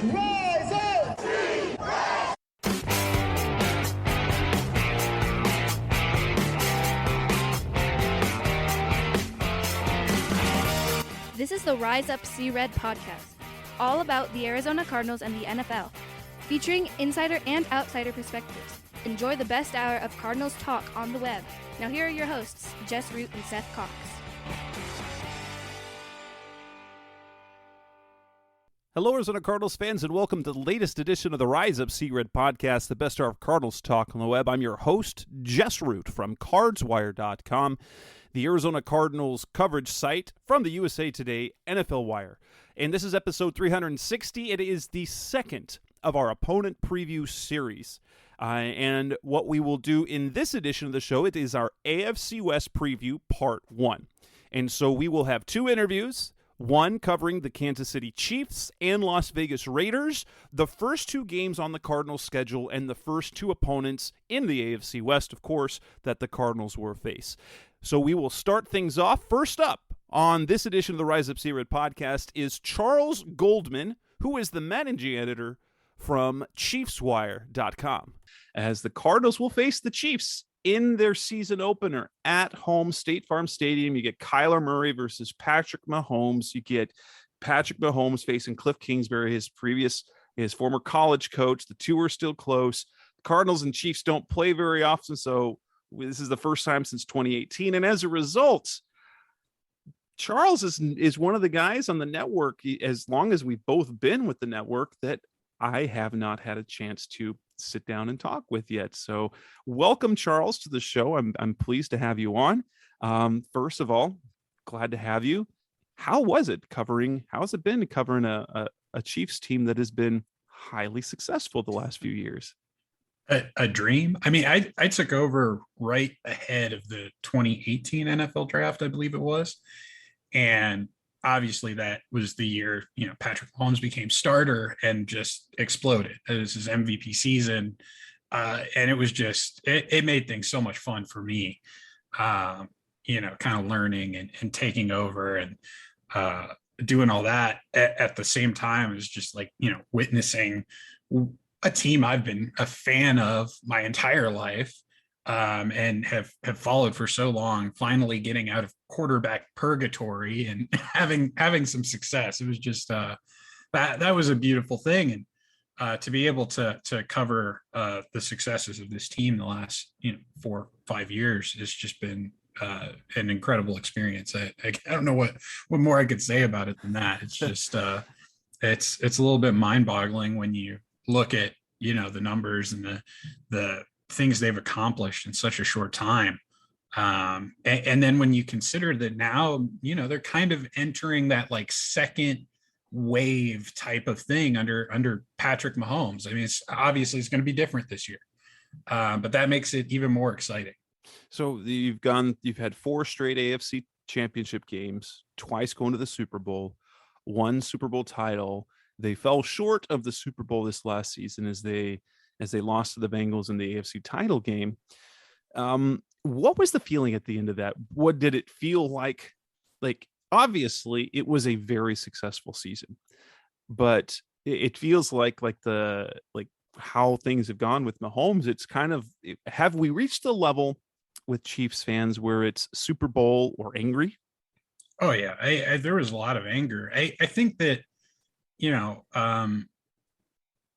Rise up! This is the Rise Up See Red podcast, all about the Arizona Cardinals and the NFL, featuring insider and outsider perspectives. Enjoy the best hour of Cardinals talk on the web. Now here are your hosts, Jess Root and Seth Cox. Hello, Arizona Cardinals fans, and welcome to the latest edition of the Rise Up See Red podcast, the best hour of Cardinals talk on the web. I'm your host, Jess Root from cardswire.com, the Arizona Cardinals coverage site from the USA Today NFL Wire. And this is episode 360. It is the second of our opponent preview series. And what we will do in this edition of the show, it is our AFC West preview part 1. And so we will have two interviews, one covering the Kansas City Chiefs and Las Vegas Raiders, the first two games on the Cardinals schedule and the first two opponents in the AFC West, of course, that the Cardinals will face. So we will start things off. First up on this edition of the Rise Up See Red podcast is Charles Goldman, who is the managing editor from ChiefsWire.com, as the Cardinals will face the Chiefs in their season opener at home, State Farm Stadium. You get Kyler Murray versus Patrick Mahomes. You get Patrick Mahomes facing Cliff Kingsbury, his former college coach. The two are still close. The Cardinals and Chiefs don't play very often, so this is the first time since 2018. And as a result, Charles is one of the guys on the network, as long as we've both been with the network, that I have not had a chance to sit down and talk with yet. So welcome, Charles, to the show. I'm pleased to have you on. First of all, glad to have you. How's it been covering a Chiefs team that has been highly successful the last few years? A dream. I mean, I took over right ahead of the 2018 NFL draft, I believe it was. And obviously that was the year, Patrick Mahomes became starter and just exploded. It was his MVP season. And it was just, it made things so much fun for me, kind of learning and taking over and doing all that at the same time. It was just like, witnessing a team I've been a fan of my entire life, and have followed for so long, finally getting out of quarterback purgatory and having some success. It was just that was a beautiful thing. And to be able to cover the successes of this team the last 4 or 5 years has just been an incredible experience. I don't know what more I could say about it than that. It's just it's a little bit mind-boggling when you look at the numbers and the things they've accomplished in such a short time. And then when you consider that now, they're kind of entering that like second wave type of thing under Patrick Mahomes. I mean, it's going to be different this year, but that makes it even more exciting. So you've had 4 straight AFC championship games, twice going to the Super Bowl, 1 Super Bowl title. They fell short of the Super Bowl this last season as they lost to the Bengals in the AFC title game. What was the feeling at the end of that? What did it feel like? Like, obviously it was a very successful season, but it feels like how things have gone with Mahomes. It's kind of, have we reached the level with Chiefs fans where it's Super Bowl or angry? Oh yeah. There was a lot of anger. I think that,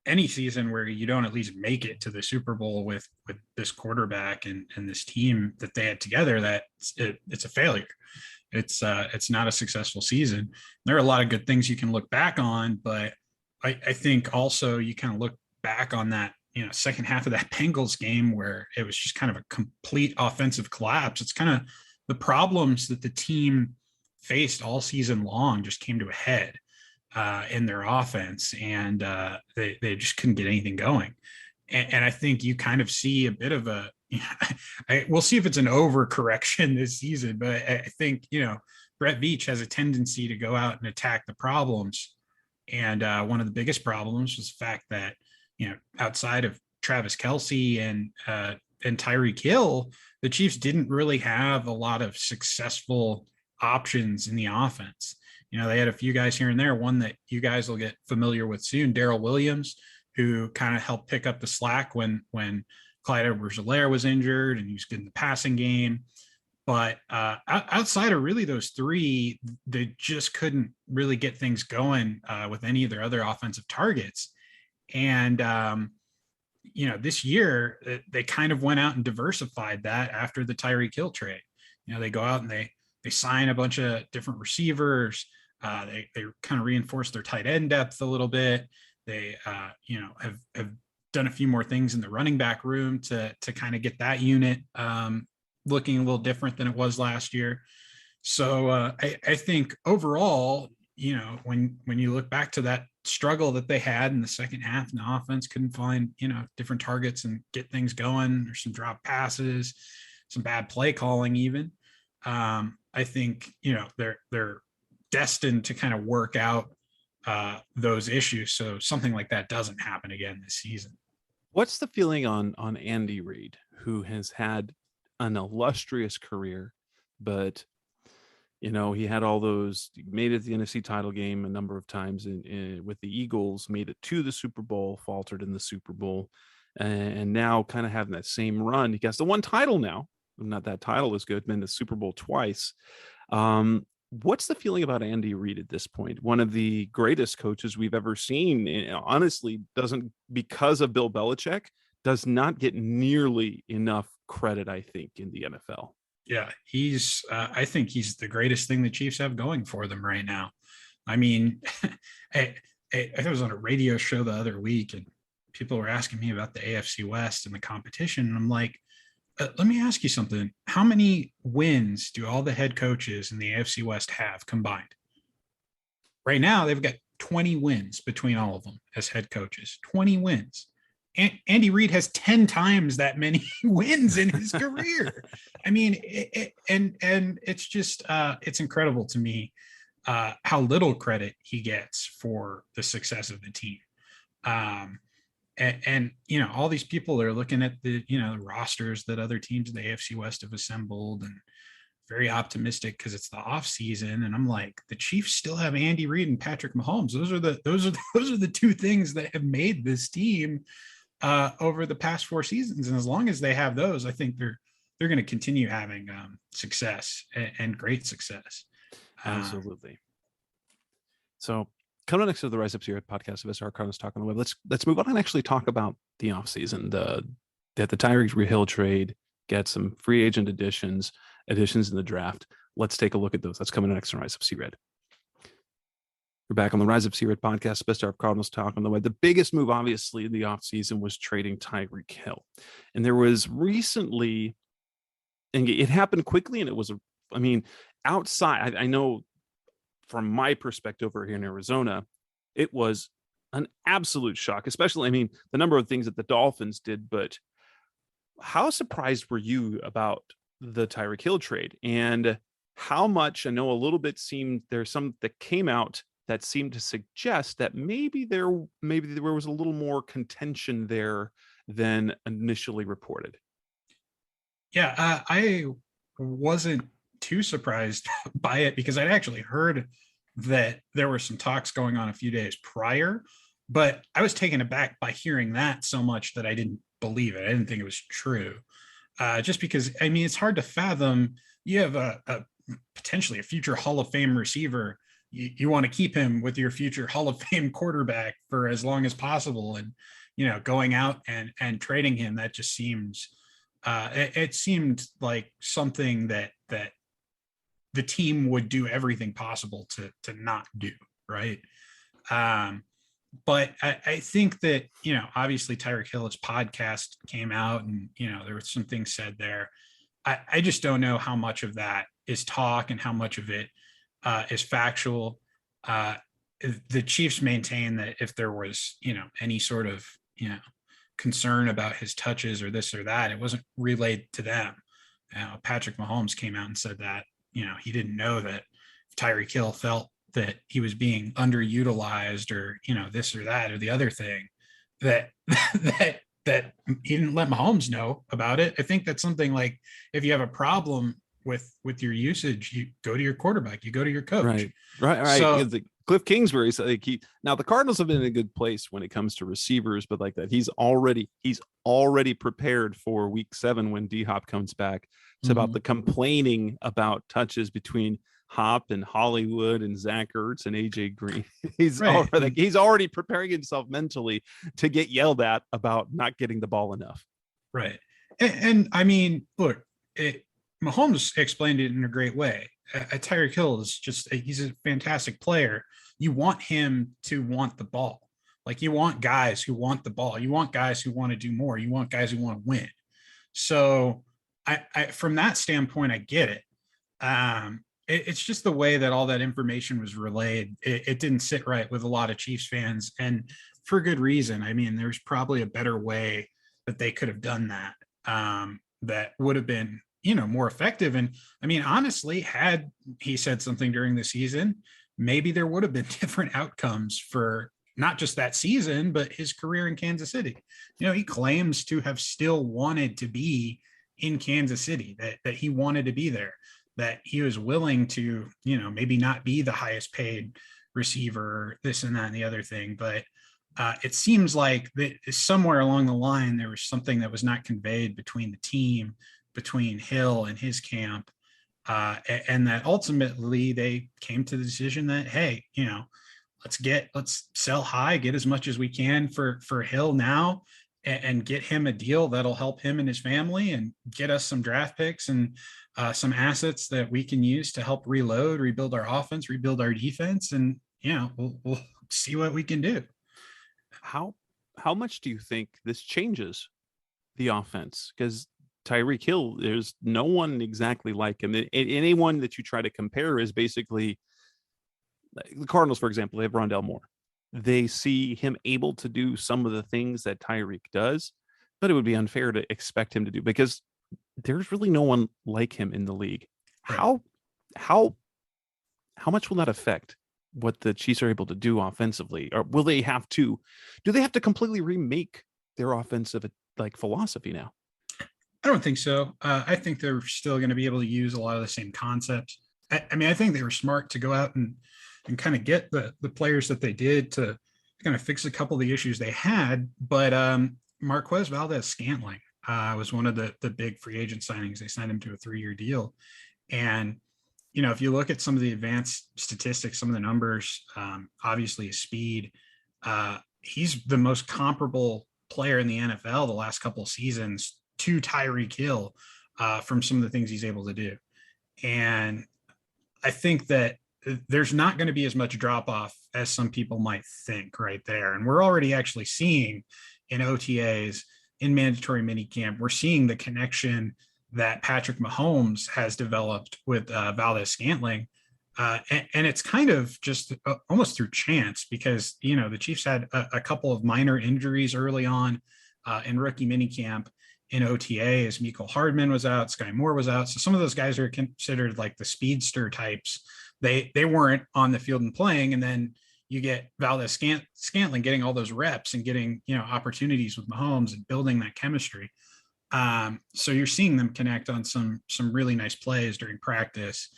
any season where you don't at least make it to the Super Bowl with this quarterback and this team that they had together, it's a failure. It's not a successful season. There are a lot of good things you can look back on, but I think also you kind of look back on that, second half of that Bengals game where it was just kind of a complete offensive collapse. It's kind of the problems that the team faced all season long just came to a head in their offense, and they just couldn't get anything going. And I think you kind of see a bit of we'll see if it's an overcorrection this season, but I think, Brett Veach has a tendency to go out and attack the problems. And one of the biggest problems was the fact that, outside of Travis Kelce and Tyreek Hill, the Chiefs didn't really have a lot of successful options in the offense. They had a few guys here and there. One that you guys will get familiar with soon, Darrell Williams, who kind of helped pick up the slack when Clyde Edwards-Helaire was injured and he was getting the passing game. But outside of really those three, they just couldn't really get things going with any of their other offensive targets. And, this year they kind of went out and diversified that after the Tyreek Hill trade. They go out and they sign a bunch of different receivers. They kind of reinforce their tight end depth a little bit. They, have done a few more things in the running back room to kind of get that unit looking a little different than it was last year. So I think overall, when you look back to that struggle that they had in the second half and the offense couldn't find, different targets and get things going. There's some drop passes, some bad play calling even. I think, they're destined to kind of work out those issues. So something like that doesn't happen again this season. What's the feeling on Andy Reid, who has had an illustrious career, but he had all those, made it the NFC title game a number of times with the Eagles, made it to the Super Bowl, faltered in the Super Bowl, and now kind of having that same run. He gets the one title now. Not that title is good, been to the Super Bowl twice. What's the feeling about Andy Reid at this point? One of the greatest coaches we've ever seen, honestly, because of Bill Belichick, does not get nearly enough credit, I think, in the NFL. Yeah, I think he's the greatest thing the Chiefs have going for them right now. I mean, I was on a radio show the other week and people were asking me about the AFC West and the competition. And I'm like, let me ask you something. How many wins do all the head coaches in the AFC West have combined? Right now, they've got 20 wins between all of them as head coaches, 20 wins. Andy Reid has 10 times that many wins in his career. I mean, and it's just, it's incredible to me how little credit he gets for the success of the team. And all these people are looking at the rosters that other teams in the AFC West have assembled and very optimistic because it's the off season. And I'm like, the Chiefs still have Andy Reid and Patrick Mahomes. Those are the two things that have made this team over the past 4 seasons. And as long as they have those, I think they're going to continue having success and great success. Absolutely. So coming next to the Rise Up Series podcast of SR Cardinals Talk on the Web, let's move on and actually talk about the offseason. The Tyreek Hill trade, get some free agent additions in the draft. Let's take a look at those. That's coming next on Rise Up Red. We're back on the Rise Up Red podcast, best of Cardinals Talk on the Web. The biggest move, obviously, in the offseason was trading Tyreek Hill. And there was recently, and it happened quickly, and it was, outside, I know from my perspective over here in Arizona, it was an absolute shock, especially, the number of things that the Dolphins did, but how surprised were you about the Tyreek Hill trade? And how much, I know a little bit there's some that came out that seemed to suggest that maybe there was a little more contention there than initially reported. Yeah, I wasn't too surprised by it because I'd actually heard that there were some talks going on a few days prior, but I was taken aback by hearing that so much that I didn't believe it. I didn't think it was true. Just because, it's hard to fathom. You have a potentially a future Hall of Fame receiver. You want to keep him with your future Hall of Fame quarterback for as long as possible. And, going out and trading him, that just seems, it seemed like something that the team would do everything possible to not do. Right. But I think that, obviously Tyreek Hill's podcast came out and, there were some things said there. I just don't know how much of that is talk and how much of it is factual. The Chiefs maintain that if there was, any sort of, concern about his touches or this or that, it wasn't relayed to them. Patrick Mahomes came out and said that, he didn't know that Tyreek Hill felt that he was being underutilized or, this or that or the other thing, that he didn't let Mahomes know about it. I think that's something like, if you have a problem, with your usage, you go to your quarterback, you go to your coach. Right. So The Cliff Kingsbury said now the Cardinals have been in a good place when it comes to receivers, but like that, he's already prepared for week 7 when D-Hop comes back. It's about the complaining about touches between Hop and Hollywood and Zach Ertz and AJ Green. He's already preparing himself mentally to get yelled at about not getting the ball enough. Right. And I mean, look, Mahomes explained it in a great way. Tyreek Hill is he's a fantastic player. You want him to want the ball. Like, you want guys who want the ball. You want guys who want to do more. You want guys who want to win. So I from that standpoint, I get it. It's just the way that all that information was relayed. It didn't sit right with a lot of Chiefs fans, and for good reason. I mean, there's probably a better way that they could have done that. That would have been, more effective. And I mean, honestly, had he said something during the season, maybe there would have been different outcomes for not just that season, but his career in Kansas City. He claims to have still wanted to be in Kansas City, that he wanted to be there, that he was willing to, maybe not be the highest paid receiver, this and that and the other thing. But it seems like that somewhere along the line, there was something that was not conveyed between the team, between Hill and his camp. And that ultimately they came to the decision that, hey, let's sell high, get as much as we can for Hill now, and get him a deal that'll help him and his family, and get us some draft picks and some assets that we can use to help rebuild our offense, rebuild our defense. And, we'll see what we can do. How much do you think this changes the offense? Because Tyreek Hill, there's no one exactly like him. Anyone that you try to compare is basically the Cardinals, for example. They have Rondell Moore. They see him able to do some of the things that Tyreek does, but it would be unfair to expect him to do, because there's really no one like him in the league. How much will that affect what the Chiefs are able to do offensively? Or do they have to completely remake their offensive philosophy now? I don't think so. I think they're still going to be able to use a lot of the same concepts. I mean, I think they were smart to go out and kind of get the players that they did to kind of fix a couple of the issues they had. But Marquez Valdes-Scantling was one of the big free agent signings. They signed him to a 3-year deal. And, if you look at some of the advanced statistics, some of the numbers, obviously his speed, he's the most comparable player in the NFL the last couple of seasons to Tyreek Hill from some of the things he's able to do. And I think that there's not going to be as much drop off as some people might think right there. And we're already actually seeing in OTAs, in mandatory minicamp, we're seeing the connection that Patrick Mahomes has developed with Valdes-Scantling. And it's kind of just almost through chance, because, the Chiefs had a couple of minor injuries early on in rookie minicamp. In OTA, as Mecole Hardman was out, Sky Moore was out. So some of those guys are considered like the speedster types. They weren't on the field and playing. And then you get Valdes-Scantling getting all those reps and getting, opportunities with Mahomes and building that chemistry. So you're seeing them connect on some really nice plays during practice.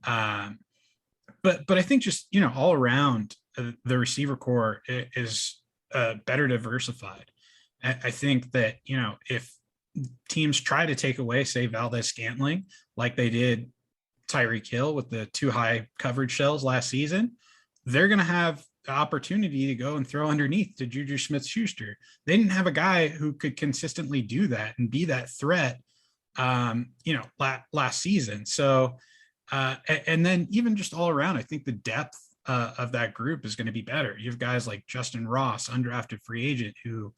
But I think just, all around the receiver core is better diversified. I think that, if teams try to take away, say, Valdes-Scantling, like they did Tyreek Hill with the 2 high coverage shells last season, they're going to have the opportunity to go and throw underneath to Juju Smith-Schuster. They didn't have a guy who could consistently do that and be that threat, last season. So, and then even just all around, I think the depth of that group is going to be better. You have guys like Justin Ross, undrafted free agent, who,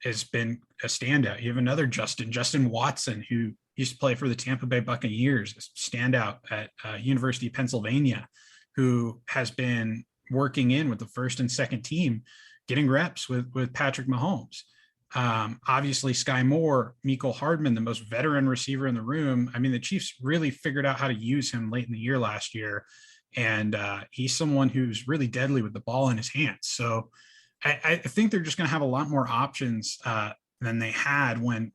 has been a standout. You have another Justin Watson, who used to play for the Tampa Bay Buccaneers, a standout at University of Pennsylvania, who has been working in with the first and second team, getting reps with Patrick Mahomes. Obviously, Sky Moore, Mecole Hardman, the most veteran receiver in the room. I mean, the Chiefs really figured out how to use him late in the year last year. And he's someone who's really deadly with the ball in his hands. So I think they're just going to have a lot more options than they had when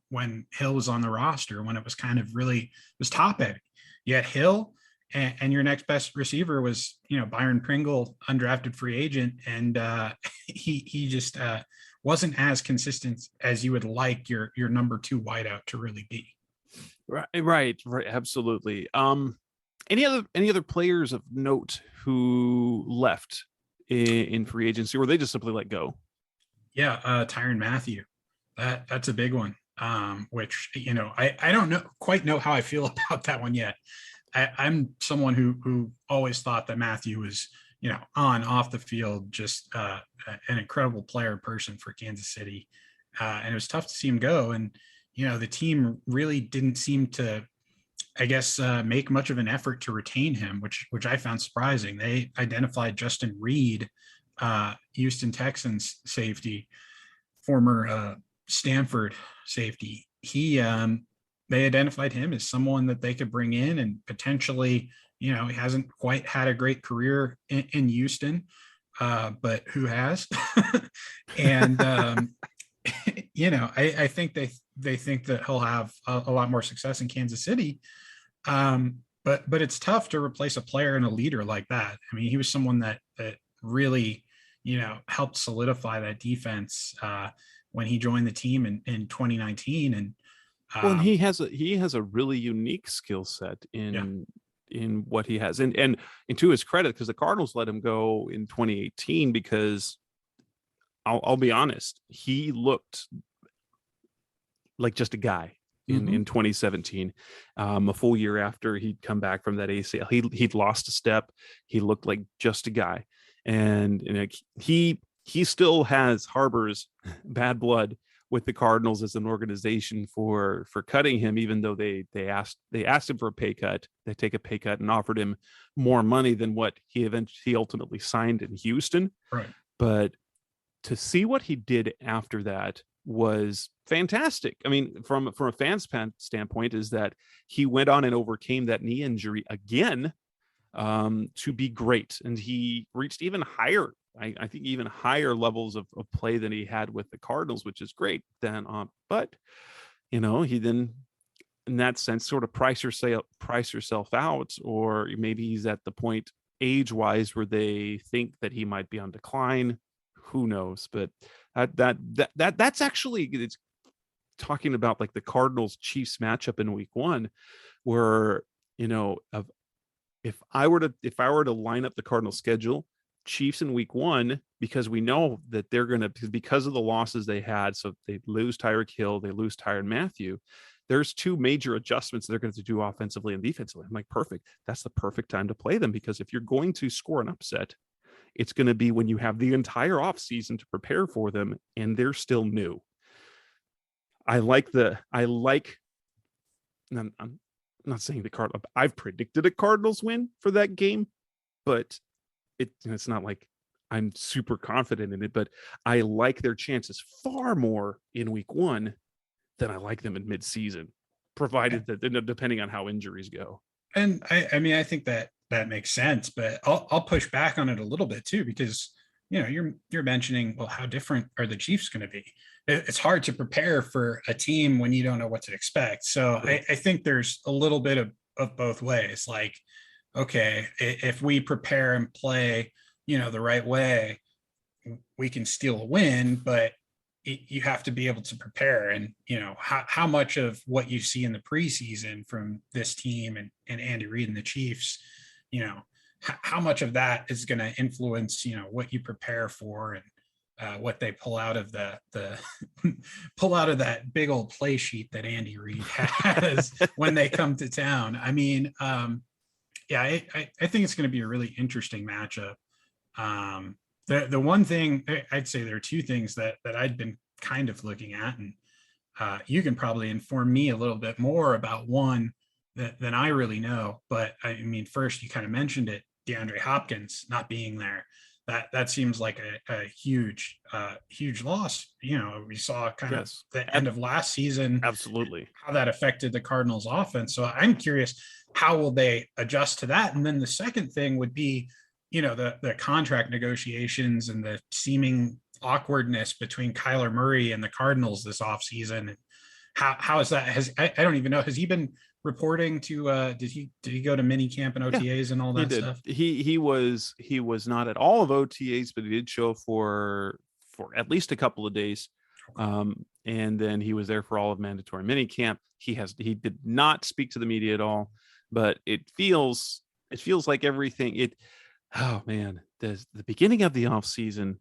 Hill was on the roster, when it was kind of really, it was top heavy. You had Hill, and your next best receiver was, Byron Pringle, undrafted free agent. And he just wasn't as consistent as you would like your number 2 wideout to really be. Right. Absolutely. Any other players of note who left in free agency, or were they just simply let go? Yeah. Tyrann Mathieu, that's a big one. Which, I don't quite know how I feel about that one yet. I'm someone who always thought that Mathieu was, off the field, just an incredible player person for Kansas City. And it was tough to see him go. And, the team really didn't seem to, I guess, make much of an effort to retain him, which I found surprising. They identified Justin Reed, Houston Texans safety, former Stanford safety. They identified him as someone that they could bring in and potentially, he hasn't quite had a great career in Houston, but who has? And, I think they think that he'll have a lot more success in Kansas City. But it's tough to replace a player and a leader like that. I mean, he was someone that really, helped solidify that defense when he joined the team in 2019. And and he has a really unique skill set in what he has, and to his credit, because the Cardinals let him go in 2018 because I'll be honest, he looked like just a guy in 2017, a full year after he'd come back from that ACL. He'd lost a step. He looked like just a guy, and he still harbors bad blood with the Cardinals as an organization for cutting him, even though they asked him for a pay cut. They take a pay cut and offered him more money than what he ultimately signed in Houston. Right. But to see what he did after that was fantastic. I mean, from a fan's standpoint, is that he went on and overcame that knee injury again to be great, and he reached even higher. I think even higher levels of play than he had with the Cardinals, which is great. Then, but he then, in that sense, sort of price yourself out, or maybe he's at the point age-wise where they think that he might be on decline. Who knows? But that's actually, it's talking about like the Cardinals Chiefs matchup in Week 1, where if I were to line up the Cardinals schedule, Chiefs in Week 1, because we know that they're going to, because of the losses they had, so they lose Tyreek Hill, they lose Tyrann Mathieu. There's 2 major adjustments they're going to do offensively and defensively. I'm like, perfect. That's the perfect time to play them, because if you're going to score an upset, it's going to be when you have the entire offseason to prepare for them, and they're still new. I'm not saying the Cardinals. I've predicted a Cardinals win for that game, but it's not like I'm super confident in it. But I like their chances far more in Week 1 than I like them in midseason, provided that, depending on how injuries go. And I mean, I think that makes sense, but I'll push back on it a little bit too, because you're mentioning, well, how different are the Chiefs going to be? It's hard to prepare for a team when you don't know what to expect. So I think there's a little bit of both ways. Like, okay, if we prepare and play, the right way, we can steal a win, but you have to be able to prepare. And, how much of what you see in the preseason from this team and Andy Reid and the Chiefs, how much of that is going to influence, what you prepare for and what they pull out of the pull out of that big old play sheet that Andy Reid has when they come to town. I mean, I think it's going to be a really interesting matchup. The one thing I'd say, there are 2 things that I'd been kind of looking at, and you can probably inform me a little bit more about one than I really know. But I mean, first, you kind of mentioned it, DeAndre Hopkins not being there. That seems like a huge loss. We saw kind of the end of last season, absolutely, how that affected the Cardinals offense. So I'm curious, how will they adjust to that? And then the second thing would be, the contract negotiations and the seeming awkwardness between Kyler Murray and the Cardinals this offseason. How is that? I don't even know. Has he been reporting to did he go to mini camp and OTAs and all that stuff? He was not at all of OTAs, but he did show for at least a couple of days. And then he was there for all of mandatory mini camp. He did not speak to the media at all, but it feels like everything oh man, the beginning of the off season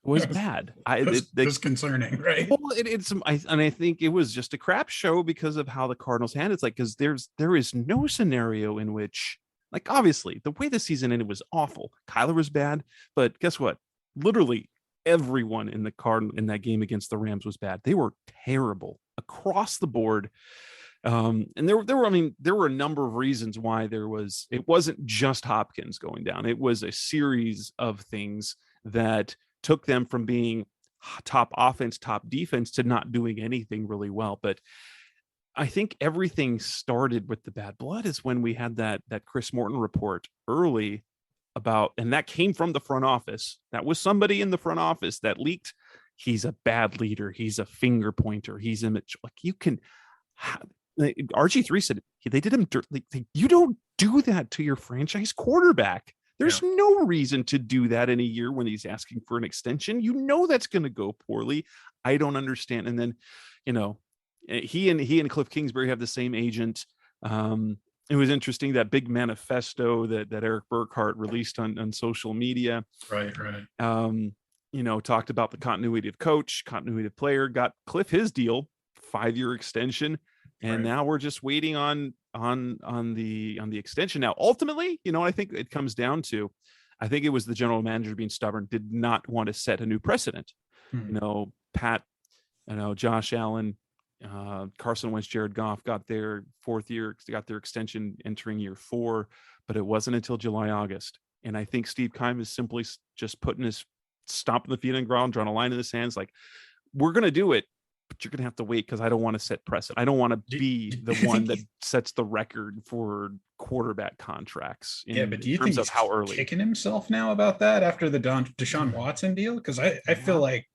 was bad. It's concerning, right? Well, I think it was just a crap show because of how the Cardinals handled it. It's like, because there is no scenario in which, like, obviously the way the season ended was awful. Kyler was bad, but guess what? Literally everyone in that game against the Rams was bad. They were terrible across the board. And there were a number of reasons why it wasn't just Hopkins going down. It was a series of things that took them from being top offense, top defense to not doing anything really well. But I think everything started with the bad blood is when we had that Chris Morton report early about, and that came from the front office. That was somebody in the front office that leaked. He's a bad leader. He's a finger pointer. He's immature. Like, you can, RG3 said they did him dirt. Like, you don't do that to your franchise quarterback. There's no reason to do that in a year when he's asking for an extension. You know that's going to go poorly. I don't understand. And then, he and Cliff Kingsbury have the same agent. It was interesting, that big manifesto that Eric Burkhart released on social media. Right. Talked about the continuity of coach, continuity of player, got Cliff his deal, 5-year extension. And now we're just waiting on the extension. Now, ultimately, I think it comes down to, I think it was the general manager being stubborn, did not want to set a new precedent. Pat, Josh Allen, Carson Wentz, Jared Goff got their 4th year, got their extension entering year 4, but it wasn't until July, August. And I think Steve Keim is simply just putting his stomping the feet on the ground, drawing a line in the sands, like, we're going to do it, but you're going to have to wait because I don't want to set precedent. I don't want to be the one that sets the record for quarterback contracts. But do you think he's how early kicking himself now about that after the Deshaun Watson deal? Because I feel like,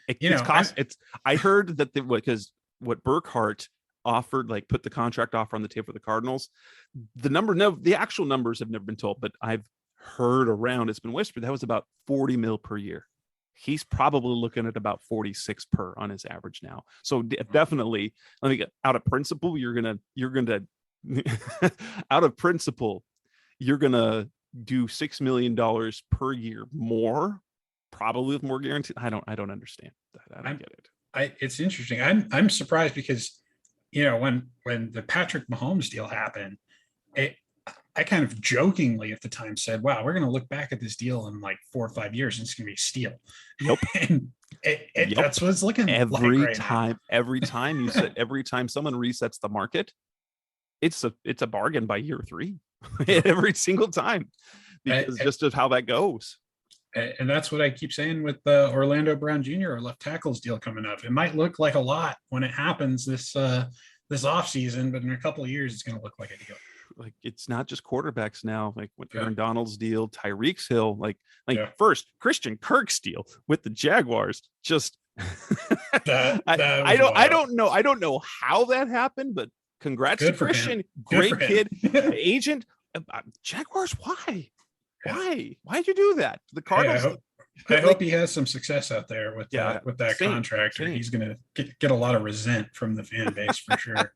I heard that because what Burkhart offered, like, put the contract offer on the table for the Cardinals, the actual numbers have never been told, but I've heard around, it's been whispered, that was about $40 million per year. He's probably looking at about 46 per on his average now. So definitely, let me get out of principle. You're gonna out of principle, you're gonna do $6 million per year more, probably with more guaranteed. I don't understand that. I don't get it. It's interesting. I'm surprised because, when the Patrick Mahomes deal happened, I kind of jokingly at the time said, wow, we're going to look back at this deal in like 4 or 5 years and it's going to be a steal. Yep. And that's what it's looking every time. Every time every time someone resets the market, it's a bargain by year 3 every single time, because just of how that goes. And that's what I keep saying with Orlando Brown Jr., our left tackle's deal coming up. It might look like a lot when it happens this offseason, but in a couple of years, it's going to look like a deal. Like, it's not just quarterbers now, like with Aaron Donald's deal, Tyreek Hill, first Christian Kirk's deal with the Jaguars. Just I don't know how that happened, but congrats to Christian. Great kid, agent. Jaguars, why'd you do that? The Cardinals. I hope he has some success out there with that contract, or he's going to get a lot of resent from the fan base for sure.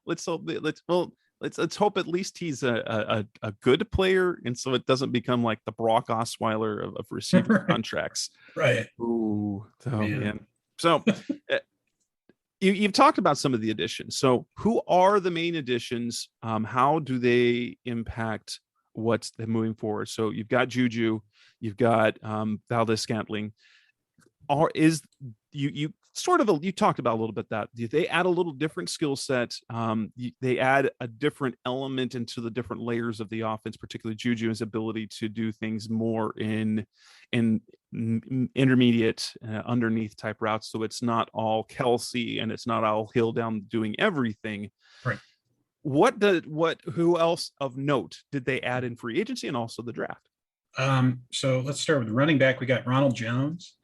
Let's hope at least he's a good player, and so it doesn't become like the Brock Osweiler of receiver contracts. Right. Ooh, man. So you've talked about some of the additions. So who are the main additions? How do they impact what's moving forward? So you've got Juju, you've got Valdez-Scantling. You talked about a little bit that they add a little different skill set. They add a different element into the different layers of the offense, particularly Juju's ability to do things more in intermediate, underneath type routes. So it's not all Kelsey and it's not all Hill down doing everything. Right. Who else of note did they add in free agency and also the draft? So let's start with the running back. We got Ronald Jones.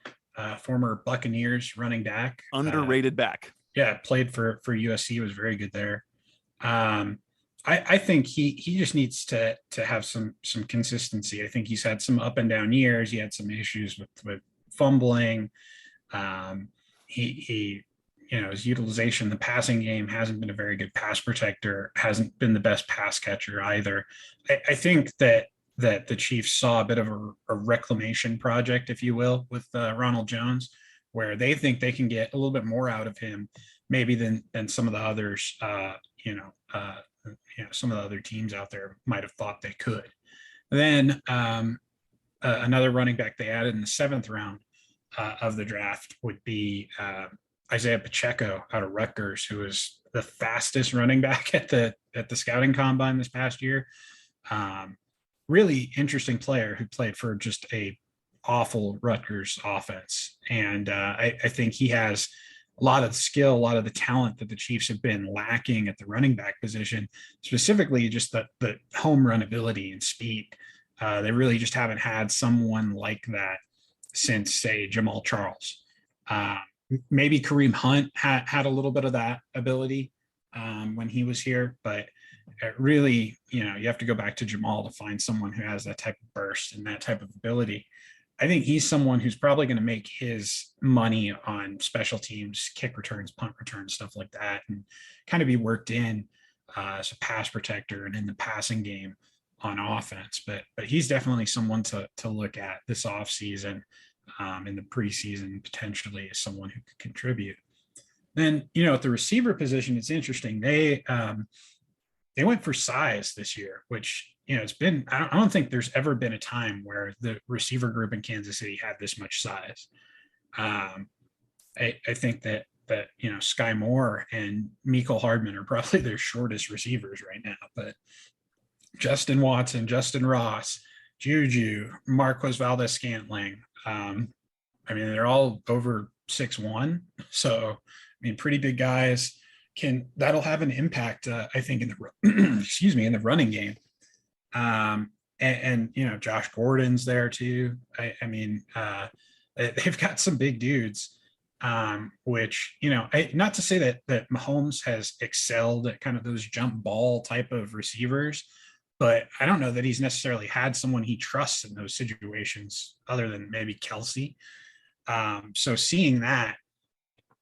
former Buccaneers running back. Underrated back. Yeah, played for USC, was very good there. I think he just needs to have some consistency. I think he's had some up and down years. He had some issues with fumbling. He his utilization in the passing game hasn't been a very good pass protector, hasn't been the best pass catcher either. I think that the Chiefs saw a bit of a reclamation project, if you will, with Ronald Jones, where they think they can get a little bit more out of him, maybe than some of the others. Some of the other teams out there might have thought they could. Then another running back they added in the 7th round of the draft would be Isaiah Pacheco out of Rutgers, who was the fastest running back at the scouting combine this past year. Really interesting player who played for just a awful Rutgers offense. And I think he has a lot of the skill, a lot of the talent that the Chiefs have been lacking at the running back position, specifically just the home run ability and speed. They really just haven't had someone like that since, say, Jamal Charles. Maybe Kareem Hunt had a little bit of that ability when he was here, but really, you have to go back to Jamal to find someone who has that type of burst and that type of ability. I think he's someone who's probably going to make his money on special teams, kick returns, punt returns, stuff like that, and kind of be worked in as a pass protector and in the passing game on offense. But he's definitely someone to look at this offseason, in the preseason, potentially as someone who could contribute. Then, at the receiver position, it's interesting. They went for size this year, which, it's been, I don't think there's ever been a time where the receiver group in Kansas City had this much size. I think that Sky Moore and Mecole Hardman are probably their shortest receivers right now, but Justin Watson, Justin Ross, Juju, Marquez Valdez-Scantling. They're all over 6'1". So, pretty big guys. That'll have an impact, I think, in the in the running game. And Josh Gordon's there too. They've got some big dudes, which, not to say that Mahomes has excelled at kind of those jump ball type of receivers, but I don't know that he's necessarily had someone he trusts in those situations other than maybe Kelsey. So seeing that,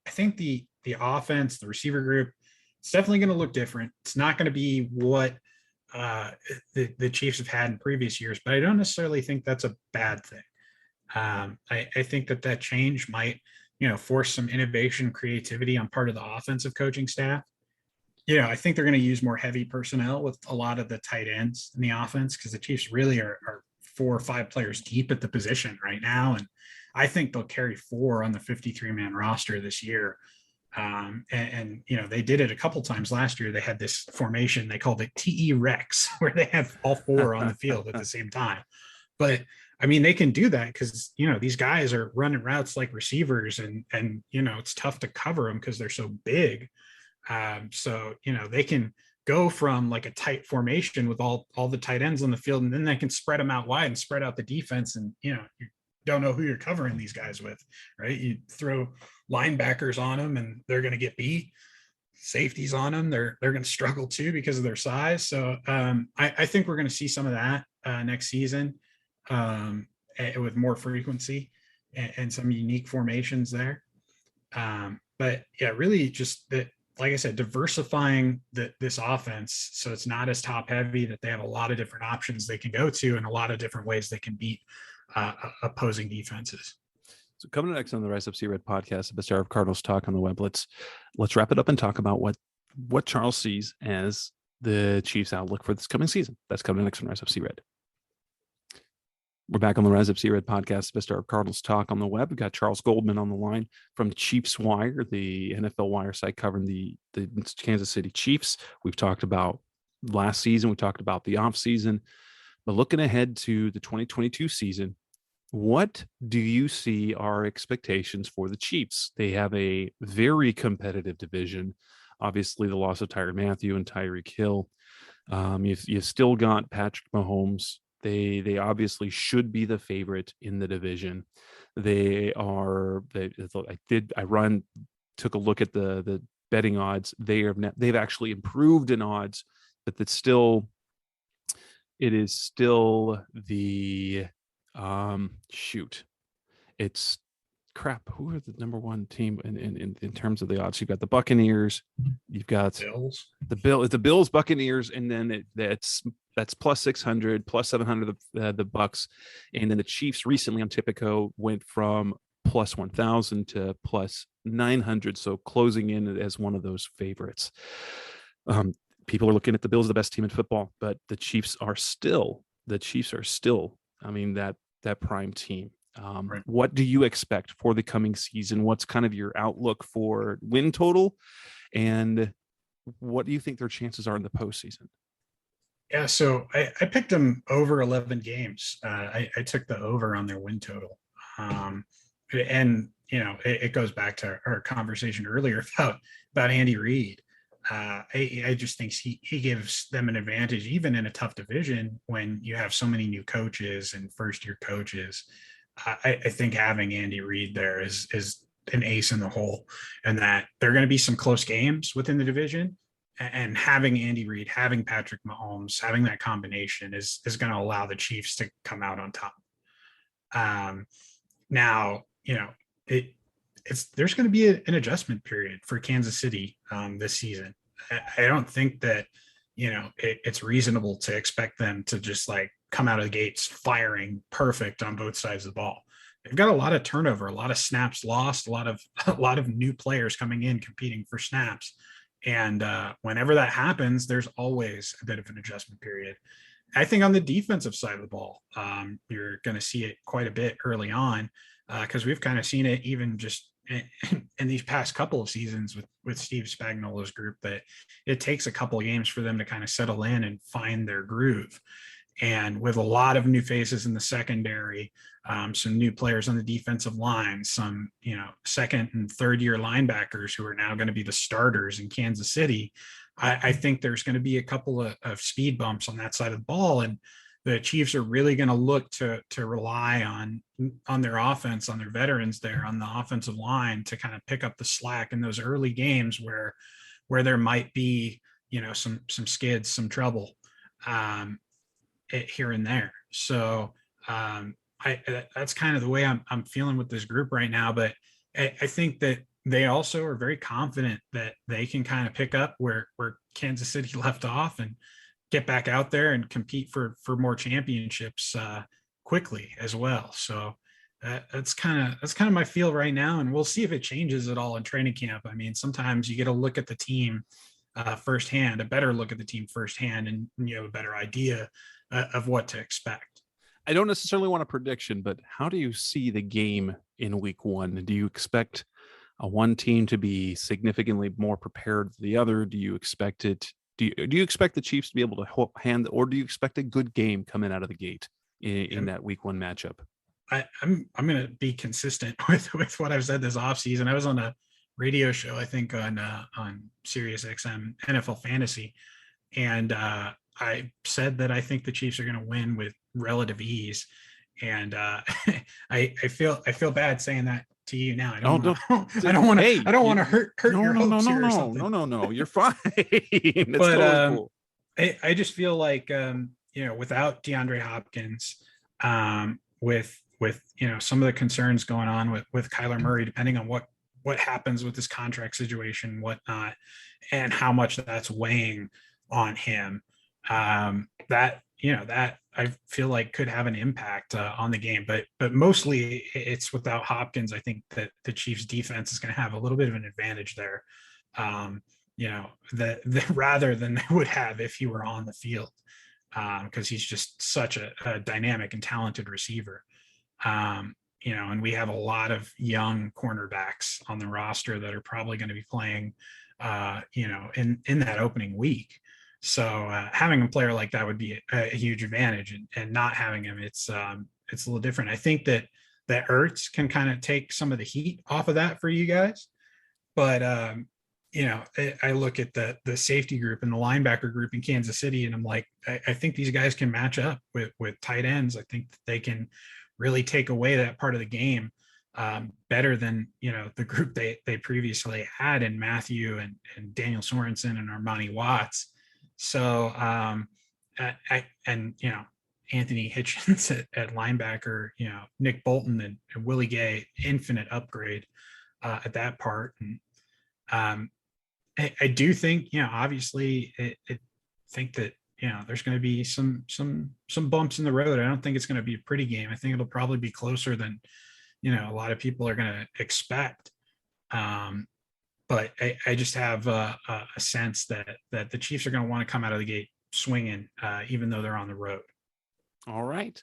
I think the offense, the receiver group, it's definitely going to look different. It's not going to be what the Chiefs have had in previous years, but I don't necessarily think that's a bad thing. I think that change might, force some innovation, creativity on part of the offensive coaching staff. I think they're going to use more heavy personnel with a lot of the tight ends in the offense, because the Chiefs really are 4 or 5 players deep at the position right now. And I think they'll carry 4 on the 53-man roster this year. They did it a couple times last year. They had this formation, they called it TE Rex, where they have all 4 on the field at the same time. But they can do that because, these guys are running routes like receivers, and it's tough to cover them because they're so big. So they can go from like a tight formation with all the tight ends on the field, and then they can spread them out wide and spread out the defense. And, you don't know who you're covering these guys with, right? You throw linebackers on them and they're going to get beat. Safeties on them, they're going to struggle too because of their size. So I think we're going to see some of that next season with more frequency and some unique formations there. But yeah, really just that, like I said, diversifying this offense so it's not as top heavy, that they have a lot of different options they can go to and a lot of different ways they can beat opposing defenses. So coming next on the Rise Up See Red podcast, the best hour of Cardinals talk on the web. Let's wrap it up and talk about what Charles sees as the Chiefs' outlook for this coming season. That's coming next on Rise Up See Red. We're back on the Rise Up See Red podcast, best hour of Cardinals talk on the web. We've got Charles Goldman on the line from Chiefs Wire, the NFL Wire site covering the Kansas City Chiefs. We've talked about last season. We talked about the off season. But looking ahead to the 2022 season, what do you see are expectations for the Chiefs? They have a very competitive division. Obviously, the loss of Tyrann Mathieu and Tyreek Hill. You've still got Patrick Mahomes They obviously should be the favorite in the division. Took a look at the betting odds. They've actually improved in odds, but it is still the it's crap. Who are the number one team in terms of the odds? You've got the Buccaneers, you've got Bills. the Bills, Buccaneers, and then that's plus 600, plus 700 the Bucks, and then the Chiefs recently on Tipico went from plus 1,000 to plus 900, so closing in as one of those favorites. People are looking at the Bills as the best team in football, but the Chiefs are still, I mean, that prime team. Right. What do you expect for the coming season? What's kind of your outlook for win total, and what do you think their chances are in the postseason? Yeah, so I picked them over 11 games. I took the over on their win total. And, it goes back to our conversation earlier about Andy Reid. I just think he gives them an advantage, even in a tough division when you have so many new coaches and first-year coaches. I think having Andy Reid there is an ace in the hole, and that there are going to be some close games within the division. And having Andy Reid, having Patrick Mahomes, having that combination is going to allow the Chiefs to come out on top. Now, there's going to be an adjustment period for Kansas City this season. I don't think that, it's reasonable to expect them to just like come out of the gates firing perfect on both sides of the ball. They've got a lot of turnover, a lot of snaps lost, a lot of new players coming in competing for snaps. And whenever that happens, there's always a bit of an adjustment period. I think on the defensive side of the ball, you're going to see it quite a bit early on, because we've kind of seen it even just in these past couple of seasons with Steve Spagnuolo's group, that it takes a couple of games for them to kind of settle in and find their groove. And with a lot of new faces in the secondary, some new players on the defensive line, some, second and third year linebackers who are now going to be the starters in Kansas City, I think there's going to be a couple of speed bumps on that side of the ball. And the Chiefs are really going to look to rely on their offense, on their veterans there on the offensive line to kind of pick up the slack in those early games where there might be, some skids, some trouble here and there. So that's kind of the way I'm feeling with this group right now. But I think that they also are very confident that they can kind of pick up where Kansas City left off and get back out there and compete for more championships quickly as well. So that's kind of my feel right now, and we'll see if it changes at all in training camp. I mean, sometimes you get a look at the team firsthand, a better look at the team firsthand, and you have a better idea of what to expect. I don't necessarily want a prediction, but how do you see the game in week one? Do you expect one team to be significantly more prepared than the other? Do you expect it? Do you expect the Chiefs to be able to hand, or do you expect a good game coming out of the gate in that week one matchup? I'm going to be consistent with what I've said this offseason. I was on a radio show, I think on Sirius XM NFL Fantasy, and I said that I think the Chiefs are going to win with relative ease. And I feel bad saying that to you now. I don't want to hurt your hopes here or something. No, you're fine. That's but totally cool. I just feel like without DeAndre Hopkins, with some of the concerns going on with Kyler Murray, depending on what happens with this contract situation, whatnot, and how much that's weighing on him, that I feel like could have an impact on the game, but mostly it's without Hopkins. I think that the Chiefs defense is going to have a little bit of an advantage there, rather than they would have if he were on the field, because he's just such a dynamic and talented receiver. And we have a lot of young cornerbacks on the roster that are probably going to be playing, in that opening week. So having a player like that would be a huge advantage, and not having him, it's a little different. I think that Ertz can kind of take some of the heat off of that for you guys, but I look at the safety group and the linebacker group in Kansas City, and I'm like, I think these guys can match up with tight ends. I think that they can really take away that part of the game better than the group they previously had in Matthew and Daniel Sorensen and Armani Watts. So Anthony Hitchens at linebacker, Nick Bolton and Willie Gay, infinite upgrade at that part. And I do think, obviously, think that there's going to be some bumps in the road. I don't think it's going to be a pretty game. I think it'll probably be closer than a lot of people are going to expect. But I just have a sense that the Chiefs are going to want to come out of the gate swinging, even though they're on the road. All right.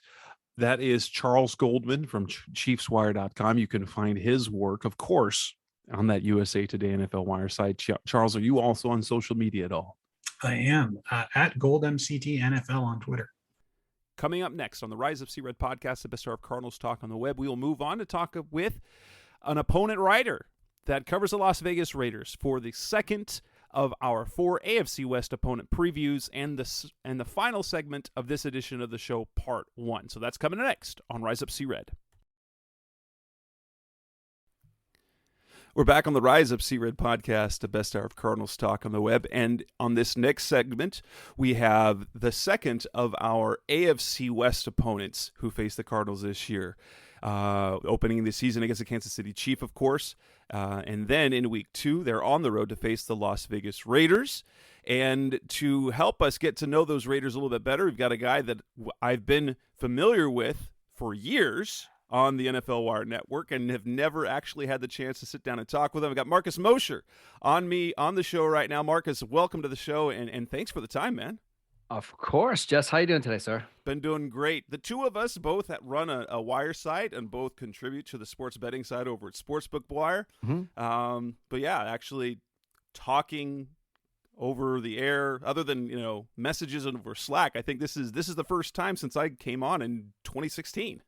That is Charles Goldman from ChiefsWire.com. You can find his work, of course, on that USA Today NFL Wire site. Charles, are you also on social media at all? I am at GoldMCT NFL on Twitter. Coming up next on the Rise Up Sea Red podcast, the best of Cardinals talk on the web, we will move on to talk with an opponent writer that covers the Las Vegas Raiders for the second of our 4 AFC West opponent previews and the final segment of this edition of the show, part 1. So that's coming next on Rise Up Sea Red. We're back on the Rise Up Sea Red podcast, the best hour of Cardinals talk on the web. And on this next segment, we have the second of our AFC West opponents who face the Cardinals this year. Opening the season against the Kansas City Chiefs, of course. And then in week 2, they're on the road to face the Las Vegas Raiders. And to help us get to know those Raiders a little bit better, we've got a guy that I've been familiar with for years on the NFL Wire Network and have never actually had the chance to sit down and talk with him. I've got Marcus Mosher on the show right now. Marcus, welcome to the show, and thanks for the time, man. Of course. Jess, how you doing today, sir? Been doing great. The two of us both run a wire site and both contribute to the sports betting side over at Sportsbook Wire. Mm-hmm. But yeah, actually talking over the air, other than messages over Slack, I think this is the first time since I came on in 2016.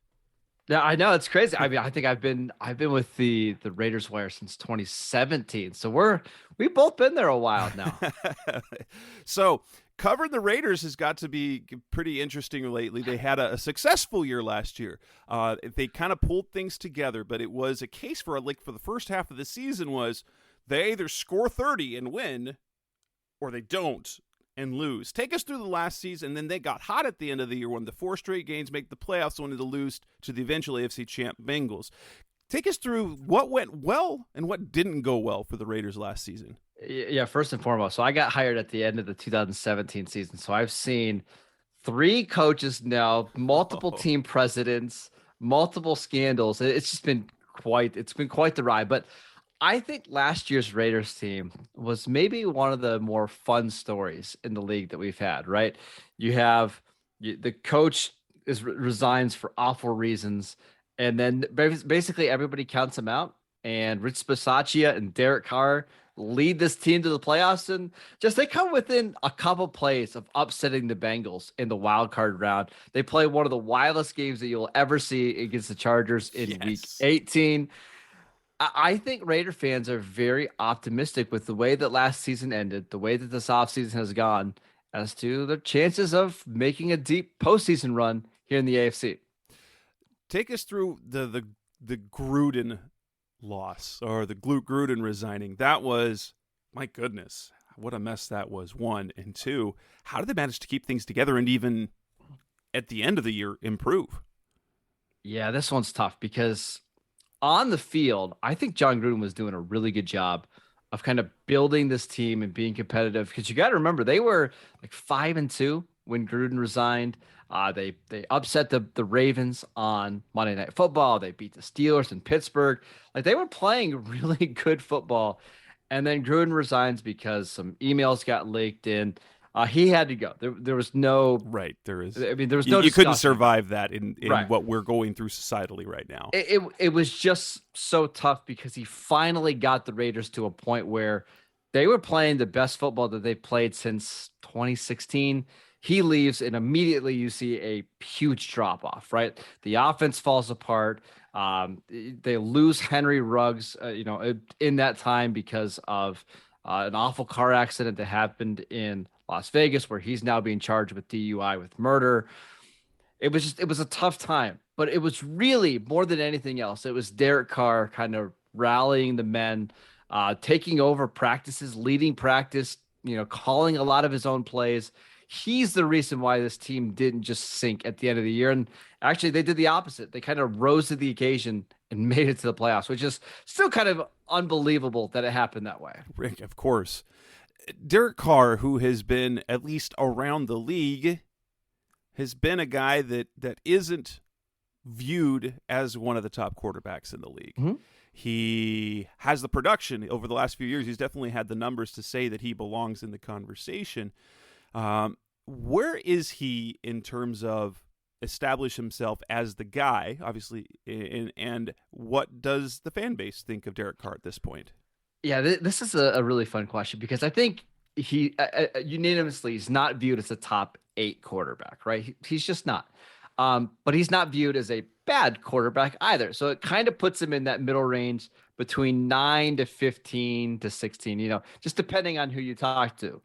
Yeah, I know, it's crazy. I mean, I think I've been with the Raiders Wire since 2017. So we've both been there a while now. So covering the Raiders has got to be pretty interesting lately. They had a successful year last year. They kind of pulled things together, but it was a case for the first half of the season was they either score 30 and win or they don't and lose. Take us through the last season, and then they got hot at the end of the year, won the 4 straight games, make the playoffs, only to lose to the eventual AFC champ Bengals. Take us through what went well and what didn't go well for the Raiders last season. Yeah, first and foremost, so I got hired at the end of the 2017 season, so I've seen 3 coaches now, multiple team presidents, multiple scandals. It's been quite the ride, but I think last year's Raiders team was maybe one of the more fun stories in the league that we've had, right? You have the coach resigns for awful reasons, and then basically everybody counts him out, and Rich Bisaccia and Derek Carr lead this team to the playoffs, and just they come within a couple plays of upsetting the Bengals in the wild card round. They play one of the wildest games that you'll ever see against the Chargers in week 18. I think Raider fans are very optimistic with the way that last season ended, the way that this offseason has gone, as to their chances of making a deep postseason run here in the AFC. Take us through the Gruden loss, or the Gruden resigning. That was, my goodness, what a mess that was, 1. And 2, how did they manage to keep things together and even at the end of the year improve? Yeah, this one's tough because on the field, I think John Gruden was doing a really good job of kind of building this team and being competitive, because you got to remember they were like 5-2 when Gruden resigned. They upset the Ravens on Monday Night Football. They beat the Steelers in Pittsburgh. Like, they were playing really good football. And then Gruden resigns because some emails got leaked in. He had to go. There was no right. There is. I mean, there was no. You couldn't survive that in right. what we're going through societally right now. It was just so tough because he finally got the Raiders to a point where they were playing the best football that they've played since 2016. He leaves, and immediately you see a huge drop off. Right, the offense falls apart. They lose Henry Ruggs. In that time because of an awful car accident that happened in Las Vegas, where he's now being charged with DUI with murder. It was a tough time, but it was really more than anything else. It was Derek Carr kind of rallying the men, taking over practices, leading practice, calling a lot of his own plays. He's the reason why this team didn't just sink at the end of the year. And actually, they did the opposite. They kind of rose to the occasion and made it to the playoffs, which is still kind of unbelievable that it happened that way. Rick, of course. Derek Carr, who has been at least around the league, has been a guy that isn't viewed as one of the top quarterbacks in the league. Mm-hmm. He has the production over the last few years. He's definitely had the numbers to say that he belongs in the conversation. Where is he in terms of establish himself as the guy, obviously, and what does the fan base think of Derek Carr at this point? Yeah, this is a really fun question because I think he unanimously is not viewed as a top 8 quarterback, right? He's just not. But he's not viewed as a bad quarterback either. So it kind of puts him in that middle range between 9 to 15 to 16, just depending on who you talk to.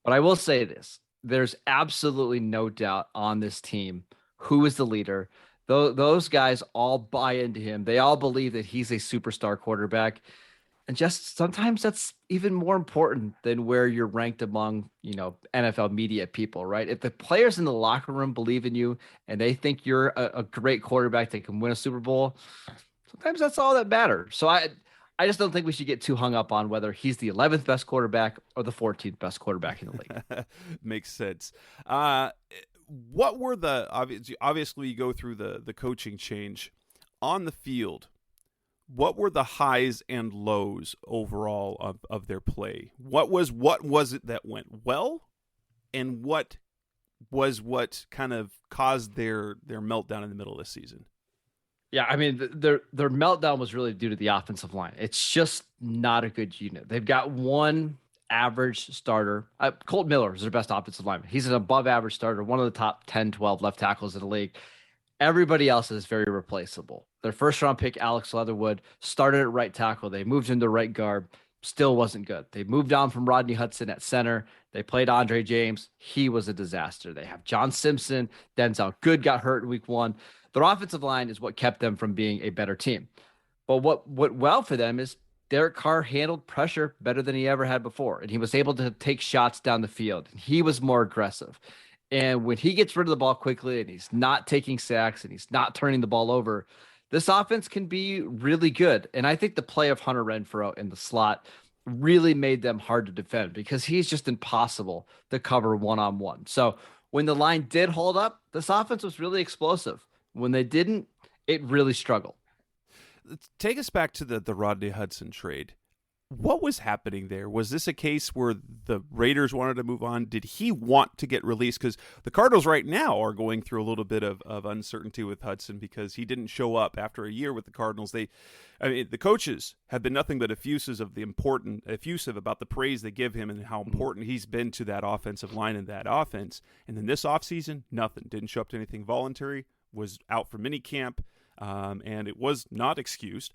But I will say this, there's absolutely no doubt on this team who is the leader. Those guys all buy into him. They all believe that he's a superstar quarterback. And just sometimes that's even more important than where you're ranked among, NFL media people, right? If the players in the locker room believe in you and they think you're a great quarterback that can win a Super Bowl, sometimes that's all that matters. So I just don't think we should get too hung up on whether he's the 11th best quarterback or the 14th best quarterback in the league. Makes sense. What were obviously you go through the coaching change on the field? What were the highs and lows overall of their play? What was it that went well, and what kind of caused their meltdown in the middle of the season? Yeah, I mean, their meltdown was really due to the offensive line. It's just not a good unit. They've got one average starter. Colt Miller is their best offensive lineman. He's an above average starter, one of the top 10, 12 left tackles in the league. Everybody else is very replaceable. Their first round pick, Alex Leatherwood, started at right tackle. They moved him to right guard. Still wasn't good. They moved on from Rodney Hudson at center. They played Andre James. He was a disaster. They have John Simpson. Denzel Good got hurt in week 1. Their offensive line is what kept them from being a better team. But what went well for them is Derek Carr handled pressure better than he ever had before. And he was able to take shots down the field. And he was more aggressive. And when he gets rid of the ball quickly and he's not taking sacks and he's not turning the ball over, this offense can be really good. And I think the play of Hunter Renfrow in the slot really made them hard to defend because he's just impossible to cover one-on-one. So when the line did hold up, this offense was really explosive. When they didn't, it really struggled. Take us back to the Rodney Hudson trade. What was happening there? Was this a case where the Raiders wanted to move on? Did he want to get released? Because the Cardinals right now are going through a little bit of uncertainty with Hudson because he didn't show up after a year with the Cardinals. The coaches have been nothing but effusive about the praise they give him and how important he's been to that offensive line and that offense. And then this offseason, nothing. Didn't show up to anything voluntary, was out for minicamp, and it was not excused.